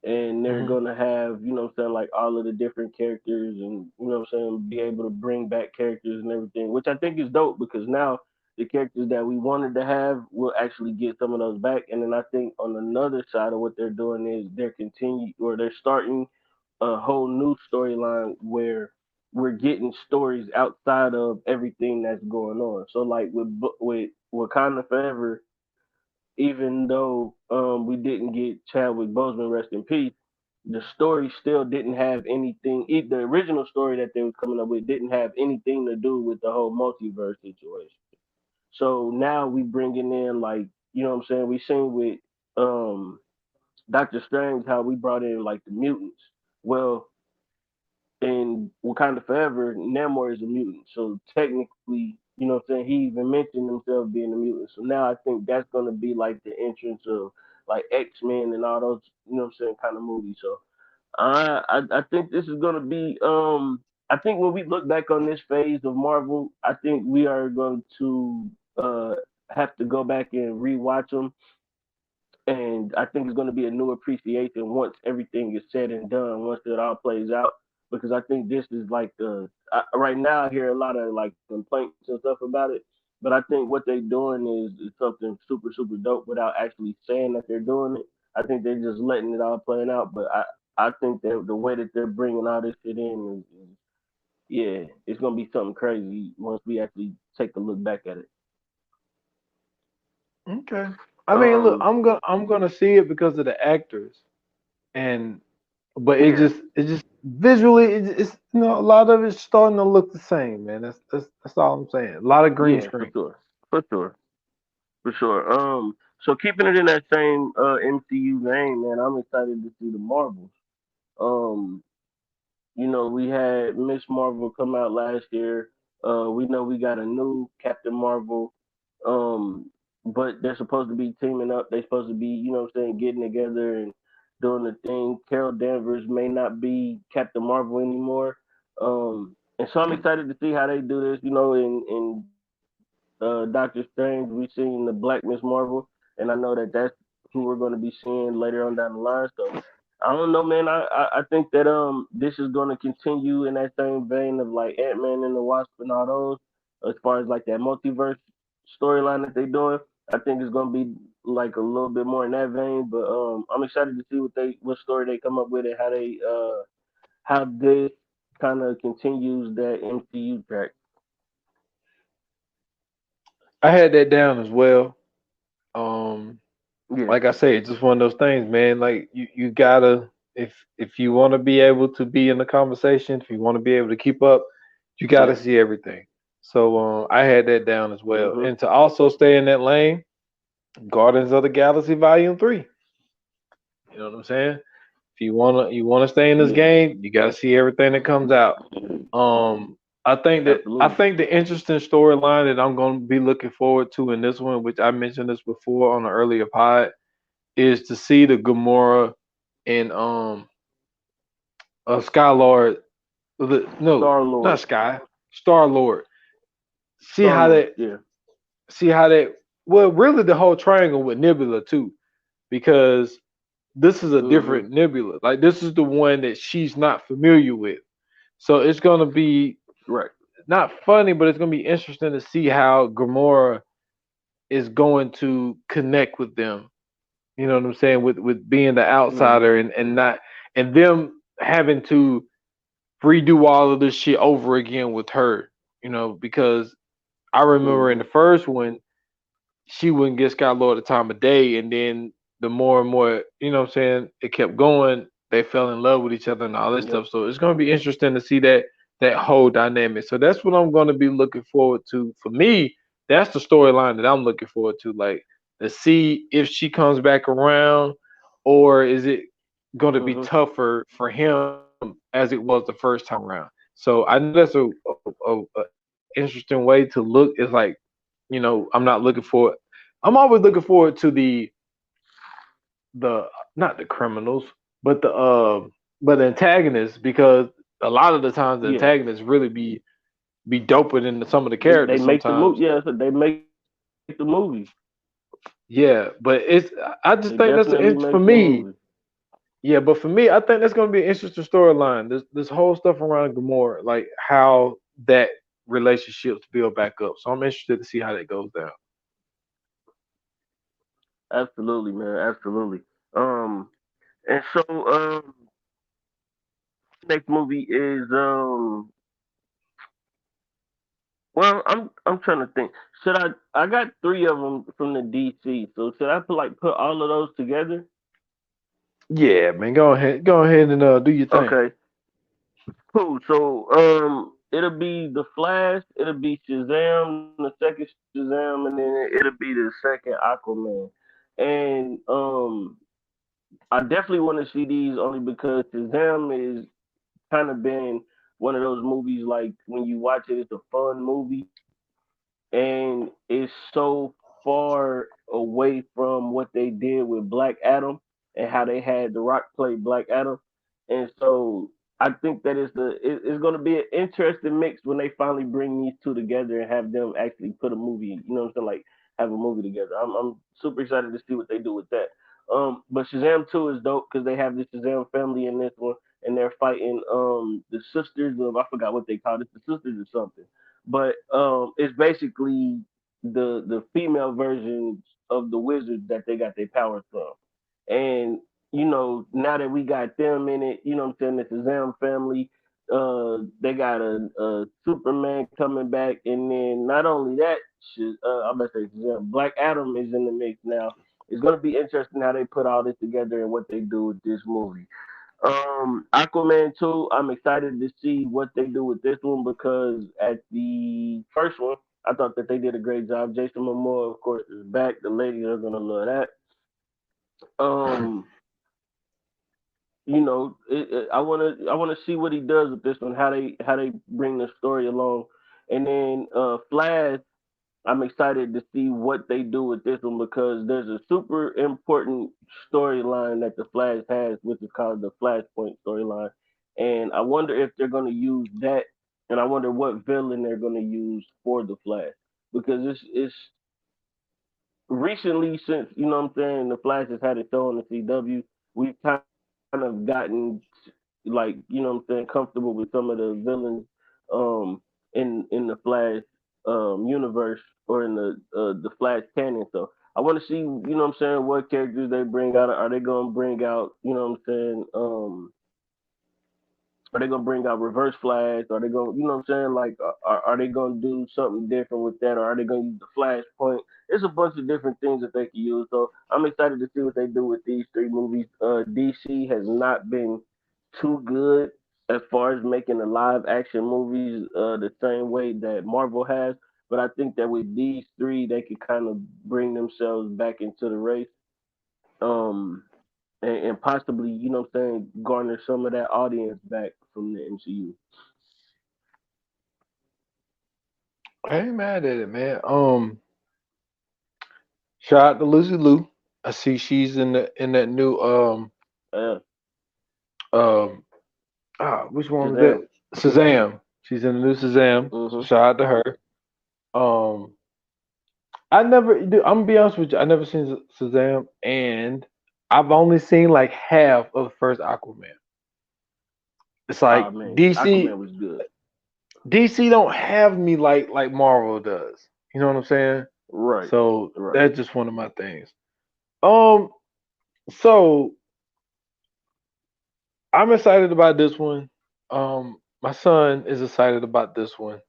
and they're mhm. gonna have, what I'm saying, like all of the different characters, and what I'm saying, be able to bring back characters and everything, which I think is dope because now the characters that we wanted to have will actually get some of those back. And then I think on another side of what they're doing is they're starting a whole new storyline where we're getting stories outside of everything that's going on. So like with Wakanda Forever, even though we didn't get Chadwick Boseman, rest in peace, the story still didn't have anything. The original story that they were coming up with didn't have anything to do with the whole multiverse situation. So now we bringing in, like, what I'm saying, we seen with um Doctor Strange how we brought in like the mutants. Well, in Wakanda Forever, Namor is a mutant. So technically, what I'm saying, he even mentioned himself being a mutant. So now I think that's gonna be like the entrance of like X-Men and all those, what I'm saying, kind of movies. So I think this is gonna be I think when we look back on this phase of Marvel, I think we are going to have to go back and rewatch them, and I think it's going to be a new appreciation once everything is said and done, once it all plays out. Because I think this is like right now I hear a lot of like complaints and stuff about it, but I think what they're doing is something super super dope without actually saying that they're doing it. I think they're just letting it all play out, but I think that the way that they're bringing all this shit in is yeah, it's gonna be something crazy once we actually take a look back at it. Okay. I mean, look, Um, I'm gonna see it because of the actors, and but yeah, it just visually it's a lot of it's starting to look the same, man. That's all I'm saying. A lot of green yeah, for screen. sure, for sure. For sure. So keeping it in that same MCU vein, man, I'm excited to see the Marvels. Um, we had Miss Marvel come out last year. We know we got a new Captain Marvel. Um, but they're supposed to be teaming up. They're supposed to be, what I'm saying, getting together and doing the thing. Carol Danvers may not be Captain Marvel anymore. And so I'm excited to see how they do this. In Doctor Strange, we seen the Black Miss Marvel, and I know that that's who we're going to be seeing later on down the line. So I don't know, man. I think that this is going to continue in that same vein of like Ant-Man and the Wasp and all those, as far as like that multiverse storyline that they're doing. I think it's going to be like a little bit more in that vein. But I'm excited to see what story they come up with and how this kind of continues that MCU track. I had that down as well. Um, Yeah, like I say, it's just one of those things, man. Like you gotta if you want to be able to be in the conversation, if you want to be able to keep up, you yeah. gotta see everything. So I had that down as well. Hmm. And to also stay in that lane, Guardians of the Galaxy Volume 3. You know what I'm saying? If you wanna stay in this Yeah, game, you gotta see everything that comes out. Um, I absolutely. think the interesting storyline that I'm gonna be looking forward to in this one, which I mentioned this before on an earlier pod, is to see the Gamora and Skylord No, Star not Lord. Sky. Star Lord. See Star how Lord. that. Yeah. See how that. Well, really, the whole triangle with Nebula too, because this is a Hmm. different Nebula. Like this is the one that she's not familiar with. So it's gonna be Right. not funny, but it's gonna be interesting to see how Gamora is going to connect with them. You know what I'm saying? With being the Hmm. outsider and not and them having to redo all of this shit over again with her. You know, because I remember in Hmm. the first one, she wouldn't get Sky Lord the time of day, and then the more and more, you know what I'm saying, it kept going, they fell in love with each other and all this Yep. stuff. So it's gonna be interesting to see that whole dynamic. So that's what I'm gonna be looking forward to. For me, that's the storyline that I'm looking forward to. Like to see if she comes back around, or is it gonna be Hmm. tougher for him as it was the first time around. So I know that's a interesting way to look. It's like, I'm not looking for. I'm always looking forward to the not the criminals, but the antagonists, because a lot of the times the Yeah. antagonists really be doper than some of the They characters make the sometimes. movie. Yeah, so they make the movie. Yeah, but I They just think definitely it's for make the me. movie. Yeah, but for me, I think that's gonna be an interesting storyline. This whole stuff around Gamora, like how that relationships build back up. So I'm interested to see how that goes down. Absolutely, man. Absolutely. Um, and so next movie is well, I'm trying to think. Should I got three of them from the DC. So should I put all of those together? Yeah, man, go ahead and do your thing. Okay, cool. So it'll be the Flash, it'll be Shazam, the second Shazam, and then it'll be the second Aquaman. And I definitely want to see these only because Shazam is kind of been one of those movies like when you watch it, it's a fun movie and it's so far away from what they did with Black Adam and how they had The Rock play Black Adam, and so I think that it's going to be an interesting mix when they finally bring these two together and have them actually put a movie. You know what I'm saying? Like have a movie together. I'm super excited to see what they do with that. But Shazam 2 is dope because they have the Shazam family in this one, and they're fighting the sisters of I forgot what they called it, the sisters or something, but it's basically the female versions of the wizards that they got their powers from. And now that we got them in it, I'm saying the Shazam family, they got a Superman coming back, and then not only that, I'm gonna say Shazam, Black Adam is in the mix now. It's gonna be interesting how they put all this together and what they do with this movie. Aquaman 2, I'm excited to see what they do with this one because at the first one, I thought that they did a great job. Jason Momoa, of course, is back. The ladies are gonna love that. Um, I wanna see what he does with this one, how they bring the story along, and then Flash. I'm excited to see what they do with this one because there's a super important storyline that the Flash has, which is called the Flashpoint storyline. And I wonder if they're going to use that, and I wonder what villain they're going to use for the Flash because it's recently since what I'm saying the Flash has had a show on the CW, we've kind of gotten like what I'm saying comfortable with some of the villains um in the Flash universe or in the Flash canon. So I want to see what I'm saying what characters they bring out. Are they gonna bring out what I'm saying are they gonna bring out Reverse Flash? Are they gonna, what I'm saying? Like, are they gonna do something different with that, or are they gonna use the Flashpoint? It's a bunch of different things that they can use. So I'm excited to see what they do with these three movies. DC has not been too good as far as making the live action movies the same way that Marvel has. But I think that with these three, they could kind of bring themselves back into the race. Um, and possibly, what I'm saying, garner some of that audience back from the MCU. I ain't mad at it, man. Shout out to Lucy Liu. I see she's in that new Yeah, um which one was that? Shazam. Shazam. She's in the new Shazam. So Mm-hmm. shout out to her. Um, I never. I'm gonna be honest with you. I never seen Shazam, and I've only seen like half of the first Aquaman. It's Ah like man, DC. Aquaman was good. DC don't have me like Marvel does. You know what I'm saying? Right, So right. that's just one of my things. Um, so I'm excited about this one. My son is excited about this one.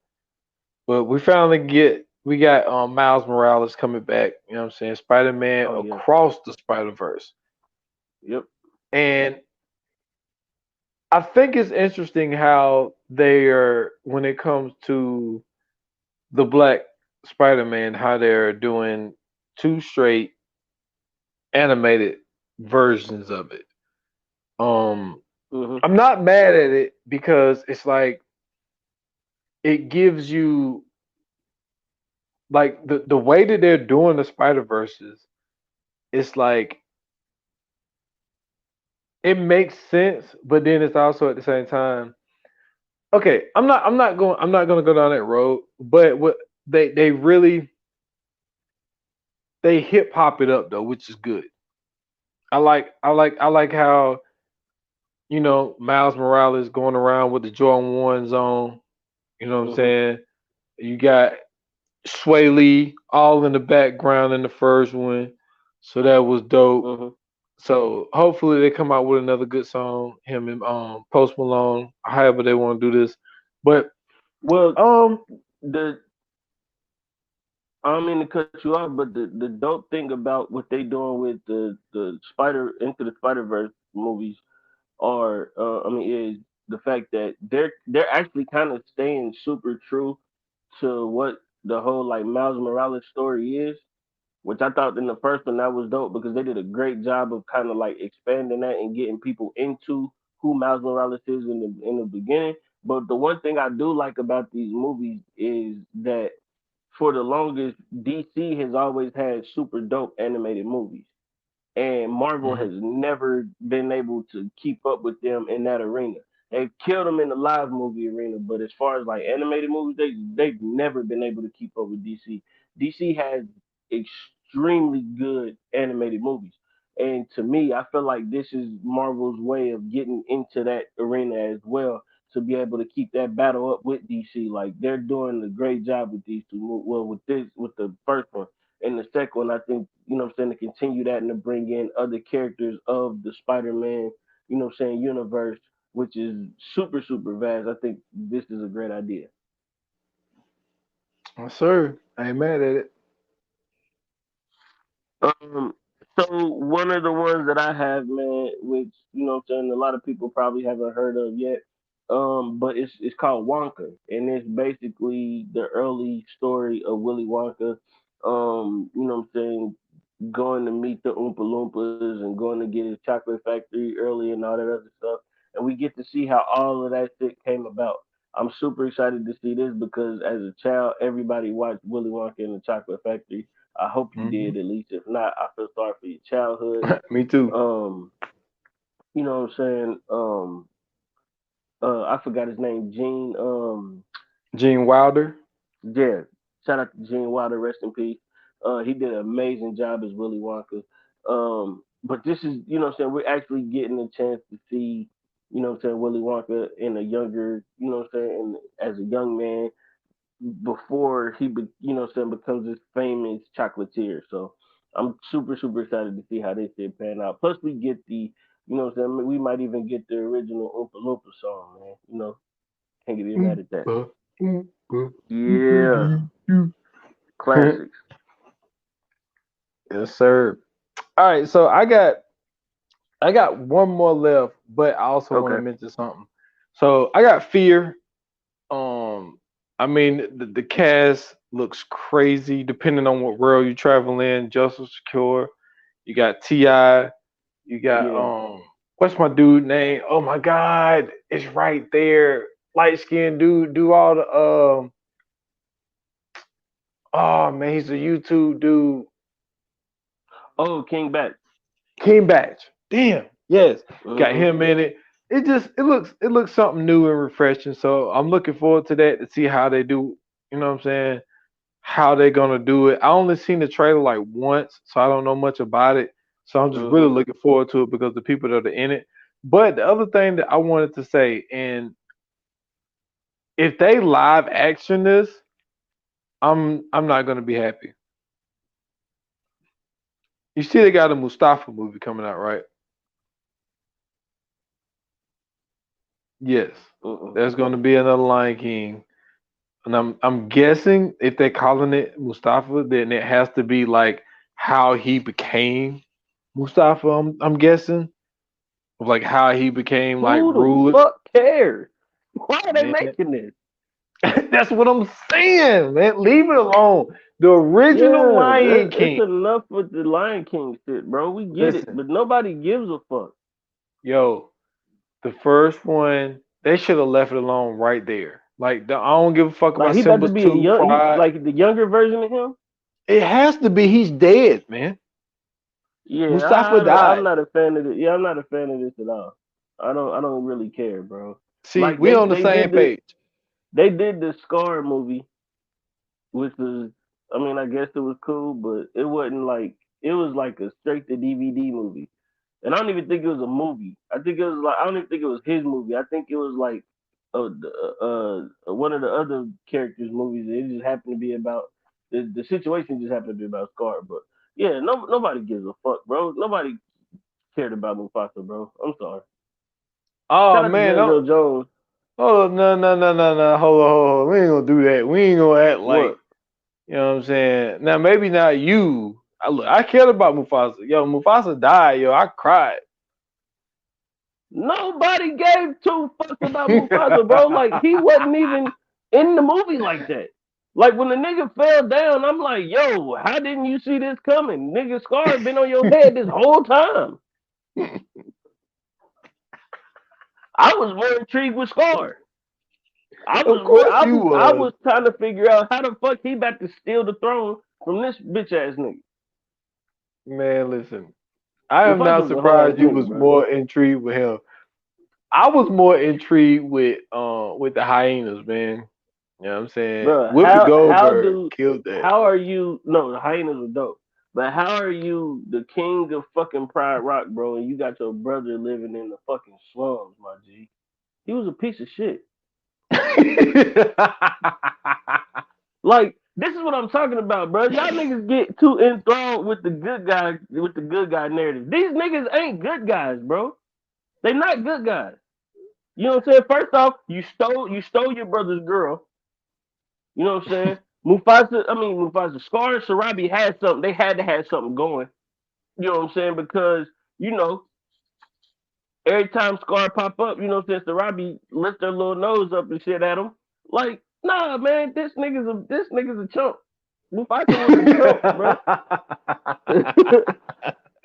But we got Miles Morales coming back, you know what I'm saying? Spider-Man Oh yeah. across the Spider-Verse. Yep. And I think it's interesting how they are when it comes to the Black Spider-Man, how they're doing two straight animated versions of it. Um Mm-hmm. I'm not mad at it because it's like it gives you like the way that they're doing the Spider Verses. It's like it makes sense, but then it's also at the same time. Okay, I'm not gonna go down that road, but what they really they hip hop it up though, which is good. I like how Miles Morales going around with the Jordan ones on. You know what I'm Mm-hmm. saying? You got Sway Lee all in the background in the first one, so that was dope. Mm-hmm. So hopefully they come out with another good song. Him and Post Malone, however they want to do this. But Well, um, the I don't mean to cut you off, but the dope thing about what they doing with the Spider Into the Spider Verse movies are is the fact that they're actually kind of staying super true to what the whole like Miles Morales story is, which I thought in the first one that was dope because they did a great job of kind of like expanding that and getting people into who Miles Morales is in the beginning. But the one thing I do like about these movies is that for the longest, DC has always had super dope animated movies, and Marvel mhm. has never been able to keep up with them in that arena. They've killed them in the live movie arena, but as far as like animated movies, they've never been able to keep up with DC. DC has extremely good animated movies, and to me, I feel like this is Marvel's way of getting into that arena as well to be able to keep that battle up with DC. Like they're doing a great job with these two. Well, with the first one and the second one, I think, what I'm saying, to continue that and to bring in other characters of the Spider-Man, what I'm saying, universe, which is super, super vast. I think this is a great idea. Yes, sir. I ain't mad at it. Um, so one of the ones that I have, man, which, what I'm saying, a lot of people probably haven't heard of yet. But it's called Wonka, and it's basically the early story of Willy Wonka. What I'm saying, going to meet the Oompa Loompas and going to get his chocolate factory early and all that other stuff. And we get to see how all of that shit came about. I'm super excited to see this because as a child, everybody watched Willy Wonka and the Chocolate Factory. I hope you Hmm. did at least. If not, I feel sorry for your childhood. Me too. Um, you know what I'm saying? I forgot his name, Gene. Gene Wilder. Yeah, shout out to Gene Wilder, rest in peace. He did an amazing job as Willy Wonka. But this is, what I'm saying, we're actually getting a chance to see, what I'm saying, Willy Wonka in a younger, what I'm saying, as a young man before what I'm saying, becomes this famous chocolatier. So I'm super, super excited to see how this shit pan out. Plus, we get what I'm saying, we might even get the original Oompa Loompa song, man. Can't get mad at that. Oompa, oompa, Yeah, oompa doo. classics. Yes, sir. All right, so I got one more left, but I also want to Okay. mention something. So I got Fear. Um, I mean the cast looks crazy depending on what world you travel in. Joseph Secure, you got Ti, you got Yeah. what's my dude name? Oh my God, it's right there. Light skinned dude, do all the oh man, he's a YouTube dude. Oh, King Bat. King Batch. Damn. Yes. Got Mm-hmm. him in it. it looks something new and refreshing. So I'm looking forward to that to see how they do. You know what I'm saying? How they gonna do it. I only seen the trailer like once, so I don't know much about it. So I'm just really Mm-hmm. looking forward to it because the people that are in it. But the other thing that I wanted to say, and if they live action this, I'm not gonna be happy. You see, they got a Mustafa movie coming out, right? Yes, Mm-mm. there's gonna be another Lion King, and I'm guessing if they're calling it Mustafa, then it has to be like how he became Mustafa. I'm guessing of like how he became like Who the ruler. fuck cares? Why are they Man, making this? that's what I'm saying, man. Leave it alone. The original Yeah, Lion it's King. enough with the Lion King shit, bro. We get it, Listen, but nobody gives a fuck. yo, the first one they should have left it alone right there. Like I don't give a fuck Like about he about to Simba be a two young, Pride. like the younger version of him. It has to be. He's dead, man. Yeah, Mustafa I'm died. not a fan of it. Yeah, I'm not a fan of this at all. I don't really care, bro. See, Like we on the same page. they did the Scar movie, which was, I mean, I guess it was cool, but it wasn't like it was like a straight to DVD movie. And I don't even think it was a movie. I think it was like I don't even think it was his movie. I think it was like one of the other characters' movies. It just happened to be about the situation. Just happened to be about Scar. But yeah, nobody gives a fuck, bro. Nobody cared about Mufasa, bro. I'm sorry. Oh Shout out to man, James Earl oh, Jones. oh no. Hold on. We ain't gonna do that. We ain't gonna act like What? you know what I'm saying. Now maybe not you. I cared about Mufasa. Yo, Mufasa died. Yo, I cried. Nobody gave two fucks about Mufasa, bro. Like he wasn't even in the movie like that. Like when the nigga fell down, I'm like, yo, how didn't you see this coming? Nigga Scar been on your head this whole time. I was more intrigued with Scar. Of course you I was. was trying to figure out how the fuck he about to steal the throne from this bitch ass nigga. Man, listen. I am Mufasa not was a whole ass surprised you nigga, was bro. more intrigued with him. I was more intrigued with the hyenas, man. You know what I'm saying? Bro, Whoopi how Goldberg do killed that. how are you? No, the hyenas are dope. But how are you the king of fucking Pride Rock, bro? And you got your brother living in the fucking slums, my G. He was a piece of shit. Like this is what I'm talking about, bro. Y'all niggas get too enthralled with the good guy narrative. These niggas ain't good guys, bro. They not good guys. You know what I'm saying? First off, you stole your brother's girl. You know what I'm saying? Mufasa, Scar and Sarabi had something. They had to have something going. You know what I'm saying? Because, you know, every time Scar pop up, you know what I'm saying, Sarabi lift their little nose up and shit at him. Like, nah, man, this nigga's a chump. Mufasa was a chump, bro.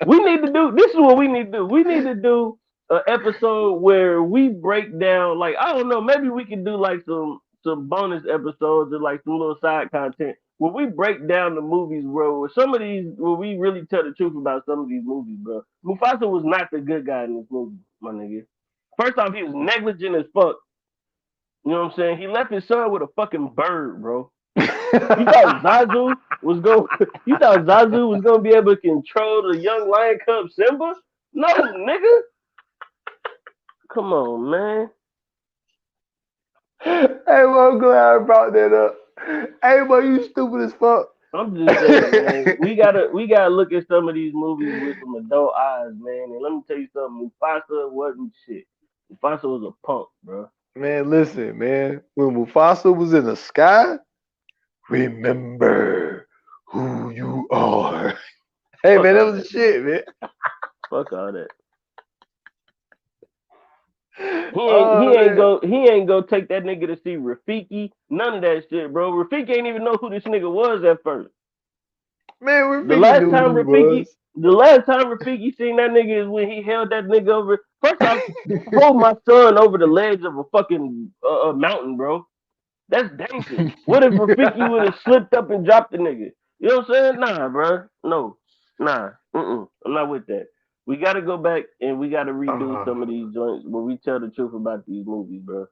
We need to do this is what we need to do. We need to do an episode where we break down like I don't know, maybe we can do like some bonus episodes or like some little side content where we break down the movies, bro. Where some of these where we really tell the truth about some of these movies, bro. Mufasa was not the good guy in this movie, my nigga. First off, he was negligent as fuck. You know what I'm saying? He left his son with a fucking bird, bro. You thought Zazu was going? You thought Zazu was gonna be able to control the young lion cub Simba? No, nigga. Come on, man. Hey, well, I'm glad I brought that up. Hey, boy, you stupid as fuck. I'm just saying, man. We gotta look at some of these movies with some adult eyes, man. And let me tell you something. Mufasa wasn't shit. Mufasa was a punk, bro. Man, listen, man. When Mufasa was in the sky, remember who you are. Hey, Fuck man, that all was the that, man. shit, man. Fuck all that. Oh, man. He ain't go take that nigga to see Rafiki. None of that shit, bro. Rafiki ain't even know who this nigga was at first. Man, we The freaking last knew time who he Rafiki, was. the last time Rafiki seen that nigga is when he held that nigga over. First off, hold my son over the ledge of a fucking mountain, bro. That's dangerous. What if Rafiki would have slipped up and dropped the nigga? You know what I'm saying? Nah, bro. No, nah. I'm not with that. We got to go back and we got to redo some of these joints where we tell the truth about these movies, bro.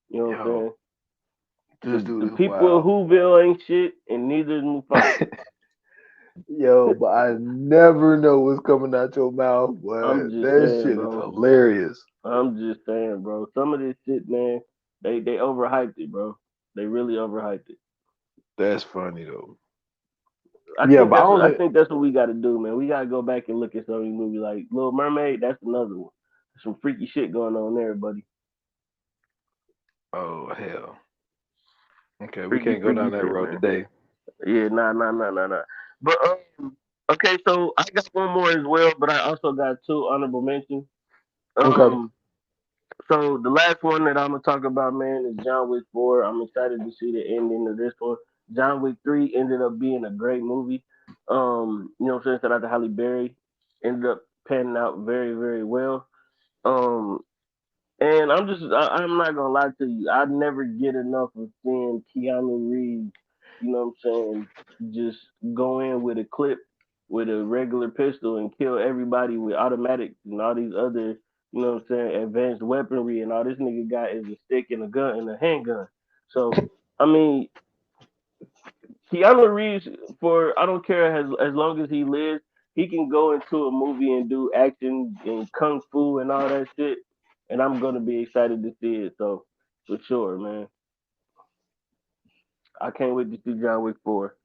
You know what I'm Yo, saying? this dude The is people of wild. Whoville ain't shit, and neither is Mufasa. Yo, but I never know what's coming out your mouth, boy. I'm just That saying, shit is bro. hilarious. I'm just saying, bro. Some of this shit, man, they overhyped it, bro. They really overhyped it. That's funny though. I Yeah, think but I that's what I only. think that's what we got to do, man. We got to go back and look at some of these movies like Little Mermaid. That's another one. Some freaky shit going on there, buddy. Oh hell. Okay, we Freaky, can't go down freaky that shit, road man. today. Yeah, nah. But okay, so I got one more as well, but I also got two honorable mentions. Okay. Um, so the last one that I'm gonna talk about, man, is John Wick 4. I'm excited to see the ending of this one. John Wick 3 ended up being a great movie. You know what I'm saying? Shout out to Halle Berry. Ended up panning out very, very well. Um, and I'm not gonna lie to you. I never get enough of seeing Keanu Reeves, you know what I'm saying, just go in with a clip with a regular pistol and kill everybody with automatics and all these other, you know what I'm saying, advanced weaponry, and all this nigga got is a stick and a gun and a handgun. So I mean, Keanu Reeves, for I don't care as long as he lives, he can go into a movie and do action and kung fu and all that shit, and I'm gonna be excited to see it. So for sure, man, I can't wait to see John Wick 4.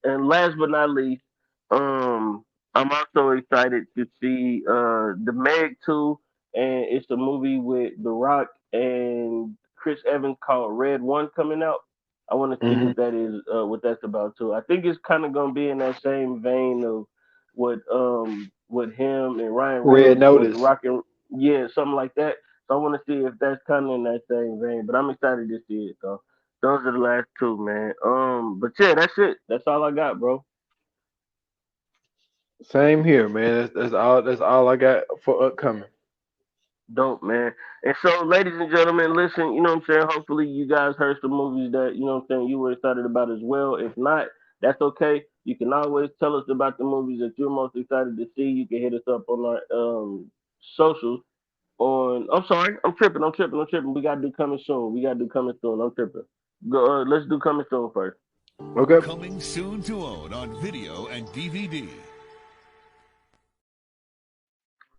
And last but not least, um I'm also excited to see the Meg 2, and it's a movie with The Rock and Chris Evans called Red One coming out. I want to see Hmm. what that's about too. I think it's kind of gonna be in that same vein of what him and Ryan Red Reynolds was Notice. rocking, yeah, something like that. So I want to see if that's kind of in that same vein. But I'm excited to see it. So those are the last two, man. But yeah, that's it. That's all I got, bro. Same here, man. That's all. That's all I got for upcoming. Dope, man. And so, ladies and gentlemen, listen, you know what I'm saying? Hopefully, you guys heard some movies that, you know what I'm saying, you were excited about as well. If not, that's okay. You can always tell us about the movies that you're most excited to see. You can hit us up on our socials. I'm sorry, I'm tripping. We got to do coming soon. I'm tripping. Let's do coming soon first. Okay. Coming soon to own on video and DVD.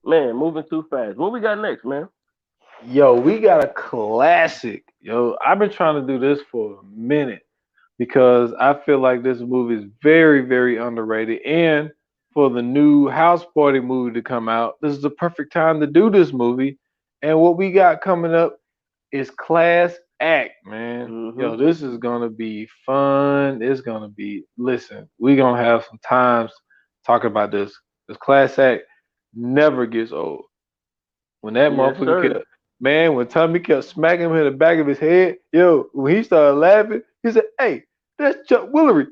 Man, moving too fast. What we got next, man? Yo, we got a classic. Yo, I've been trying to do this for a minute because I feel like this movie is very, very underrated. And for the new House Party movie to come out, this is the perfect time to do this movie. And what we got coming up is Class Act, man. Mm-hmm. Yo, this is gonna be fun. It's gonna be. Listen, we gonna have some times talking about this. This Class Act never gets old. When that Yes, motherfucker sir. kept, man, when Tommy kept smacking him in the back of his head, yo, when he started laughing, he said, "Hey, that's Chuck Willery."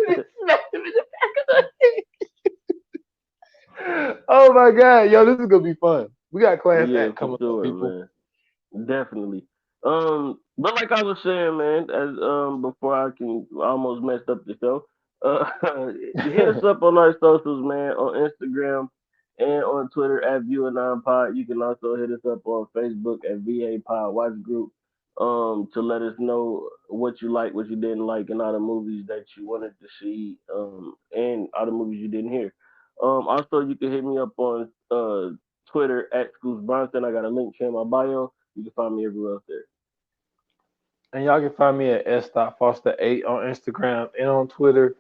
He smacked him in the back of the head. Oh my god, yo, this is gonna be fun. We got Class Yeah, Act for coming up, sure, people. man. Definitely. But like I was saying, man, as before I can almost messed up the show. Uh, hit us up on our socials, man, on Instagram and on Twitter at ViewerNinePod. You can also hit us up on Facebook at VA Pod Watch Group. To let us know what you like, what you didn't like, and all the movies that you wanted to see, and all the movies you didn't hear. Also, you can hit me up on Twitter at Scoots Bronson. I got a link here in my bio. You can find me everywhere else there. And y'all can find me at s.foster8 on Instagram and on Twitter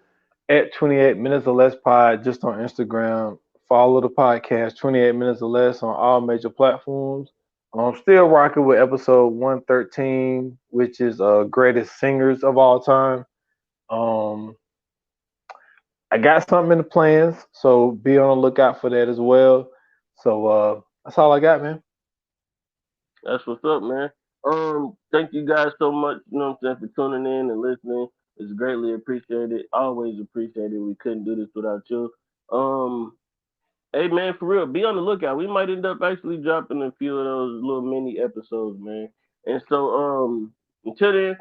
at 28 minutes or less pod just on Instagram. Follow the podcast 28 minutes or less on all major platforms. I'm still rocking with episode 113, which is greatest singers of all time. Um, I got something in the plans, so be on the lookout for that as well. So that's all I got, man. That's what's up, man. Thank you guys so much, you know what I'm saying, for tuning in and listening. It's greatly appreciated. Always appreciated. We couldn't do this without you. Um, hey man, for real, be on the lookout. We might end up actually dropping a few of those little mini episodes, man. And so, until then,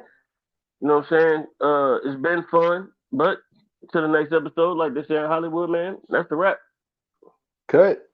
you know what I'm saying? It's been fun, but to the next episode, like they say in Hollywood, man. That's the wrap. Cut.